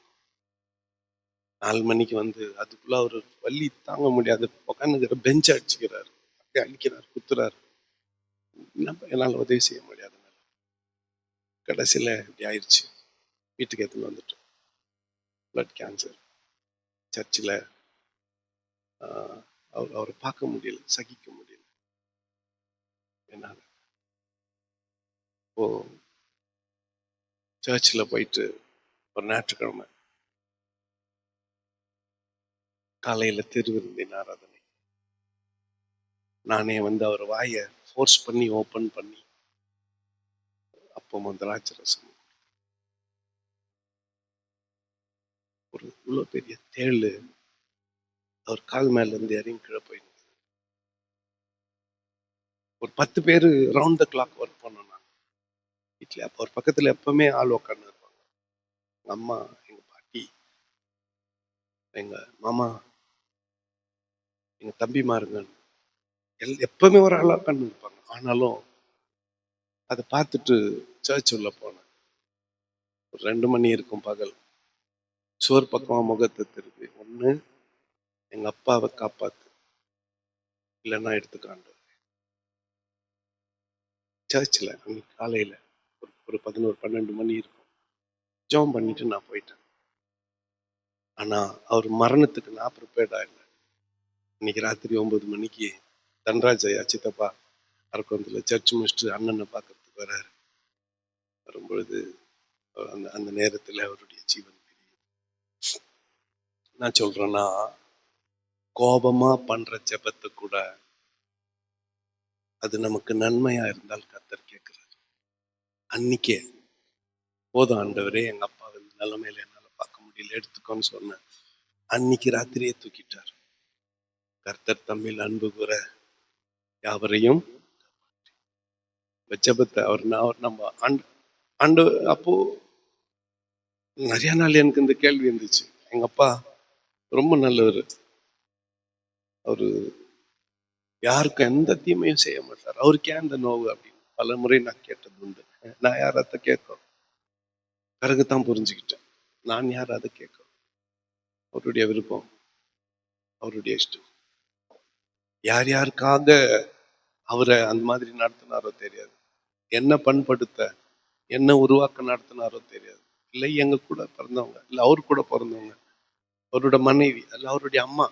4 மணிக்கு வந்து அதுக்குள்ள ஒரு வலி தாங்க முடியாது, உட்காந்துக்கிற பெஞ்ச் அடிச்சுக்கிறாரு, அப்படியே அடிக்கிறாரு, குத்துறாரு. என்ன என்னால உதவி செய்ய முடியாது. கடைசியில் இப்படி ஆயிடுச்சு. வீட்டுக்கு எடுத்துன்னு வந்துட்டோம். Blood cancer. சர்ச்சில் அவரை பார்க்க முடியல, சகிக்க முடியல என்னால். இப்போ சர்ச்சில் போயிட்டு ஒரு ஞாயிற்றுக்கிழமை காலையில் திருவிருந்தின் ஆராதனை. நானே அவர் வாயை ஃபோர்ஸ் பண்ணி ஓப்பன் பண்ணி அப்போ திராட்சை ரசம், ஒரு இவ்வளோ பெரிய தேள் அவர் கால் மேல இருந்து இறங்கி கீழே போயிருந்து. ஒரு 10 பேர் ரவுண்ட் த கிளாக் ஒர்க் பண்ணோம் நாங்கள் வீட்டில். அப்போ ஒரு பக்கத்தில் எப்பவுமே ஆள் உட்காந்து இருப்பாங்க. எங்கள் அம்மா, எங்கள் பாட்டி, எங்கள் மாமா, எங்கள் தம்பிமாருங்க எப்பவுமே ஒரு ஆள் உட்காந்து இருப்பாங்க. ஆனாலும் அதை பார்த்துட்டு சர்ச் உள்ள போனேன். ஒரு 2 மணி இருக்கும் பகல். சோர் பக்கமா முகத்தை திருப்பி, ஒன்று எங்கள் அப்பாவை காப்பாத்து, இல்லைன்னா எடுத்துக்காண்டு. சர்ச்சில் அன்னைக்கு காலையில் ஒரு 11-12 மணி இருக்கும். ஜெபம் பண்ணிட்டு நான் போயிட்டேன். ஆனால் அவர் மரணத்துக்கு நான் ப்ரிப்பேர்டா இல்லை. இன்னைக்கு ராத்திரி 9 மணிக்கு தன்ராஜ் ஐயா சித்தப்பா அரக்கோணத்தில் சர்ச் முடிச்சுட்டு அண்ணனை பார்க்கறதுக்கு வர்றாரு. வரும்பொழுது அந்த அந்த நேரத்தில் அவருடைய ஜீவன் பிரியும். நான் சொல்றேன்னா, கோபமா பண்ற ஜெபத்தை கூட அது நமக்கு நன்மையா இருந்தால் கர்த்தர் கேட்கிறார். அன்னைக்கே போதும் ஆண்டவரே, எங்க அப்பா நிலைமையில என்னால பார்க்க முடியல, எடுத்துக்கோன்னு சொன்னேன். அன்னைக்கு ராத்திரியே தூக்கிட்டார். கர்த்தர் தம்மில் அன்பு கூற யாவரையும் ஜெபத்தை அவர் நம்ம ஆண்டு. அப்போ நிறைய நாள் எனக்கு இந்த கேள்வி இருந்துச்சு. எங்க அப்பா ரொம்ப நல்லவர். அவரு யாருக்கும் எந்த தீமையும் செய்ய மாட்டார். அவருக்கு ஏன் இந்த நோவு அப்படின்னு பல முறை நான் கேட்டது உண்டு. நான் யார் அதை கேட்கும் பிறகுதான் புரிஞ்சுக்கிட்டேன். நான் யார் அதை கேட்கும்? அவருடைய விருப்பம், அவருடைய இஷ்டம். யார் யாருக்காக அவரை அந்த மாதிரி நடத்தினாரோ தெரியாது. என்ன பண்படுத்த, என்ன உருவாக்க நடத்தினாரோ தெரியாது. இல்லை எங்க கூட பிறந்தவங்க, இல்லை அவரு கூட பிறந்தவங்க, அவரோட மனைவி, அல்ல அவருடைய அம்மா,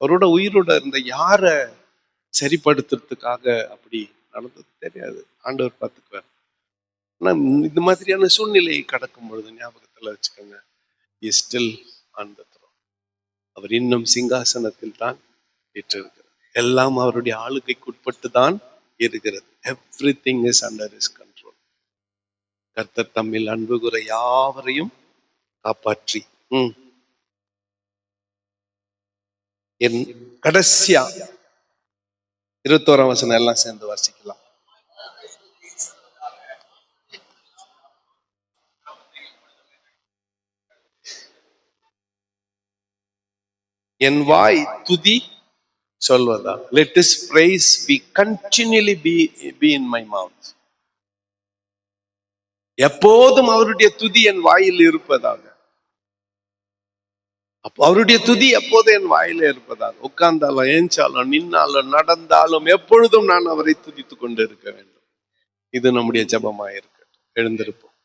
அவரோட உயிரோட இருந்த யார சரிப்படுத்துறதுக்காக அப்படி நடந்தது தெரியாது. ஆண்டவர் பார்த்துக்குவார். ஆனா இந்த மாதிரியான சூழ்நிலையை கடக்கும் பொழுது ஞாபகத்துல வச்சுக்கோங்க, is still on the throne. அவர் இன்னும் சிங்காசனத்தில் தான் வீற்றிருக்கிறார். எல்லாம் அவருடைய ஆளுகைக்கு உட்பட்டு தான் இருக்கிறது. Everything is under his control. கர்த்தர் தம்மில் அன்பு கூற யாவரையும் காப்பாற்றி. என் கடைசியா 21ஆம் வசனம் எல்லாம் சேர்ந்து வாசிக்கலாம். என் வாய் துதி சொல்வதா. Let his praise be continually be in my mouth. எப்போதும் அவருடைய துதி என் வாயில் இருப்பதாக. அப்போ அவருடைய துதி எப்போதும் என் வாயில இருப்பதாக. உட்கார்ந்தாலும், ஏஞ்சாலும், நின்னாலும், நடந்தாலும் எப்பொழுதும் நான் அவரை துதித்துக் கொண்டு இருக்க வேண்டும். இது நம்முடைய ஜெபமாக இருக்கட்டும். எழுந்திருப்போம்.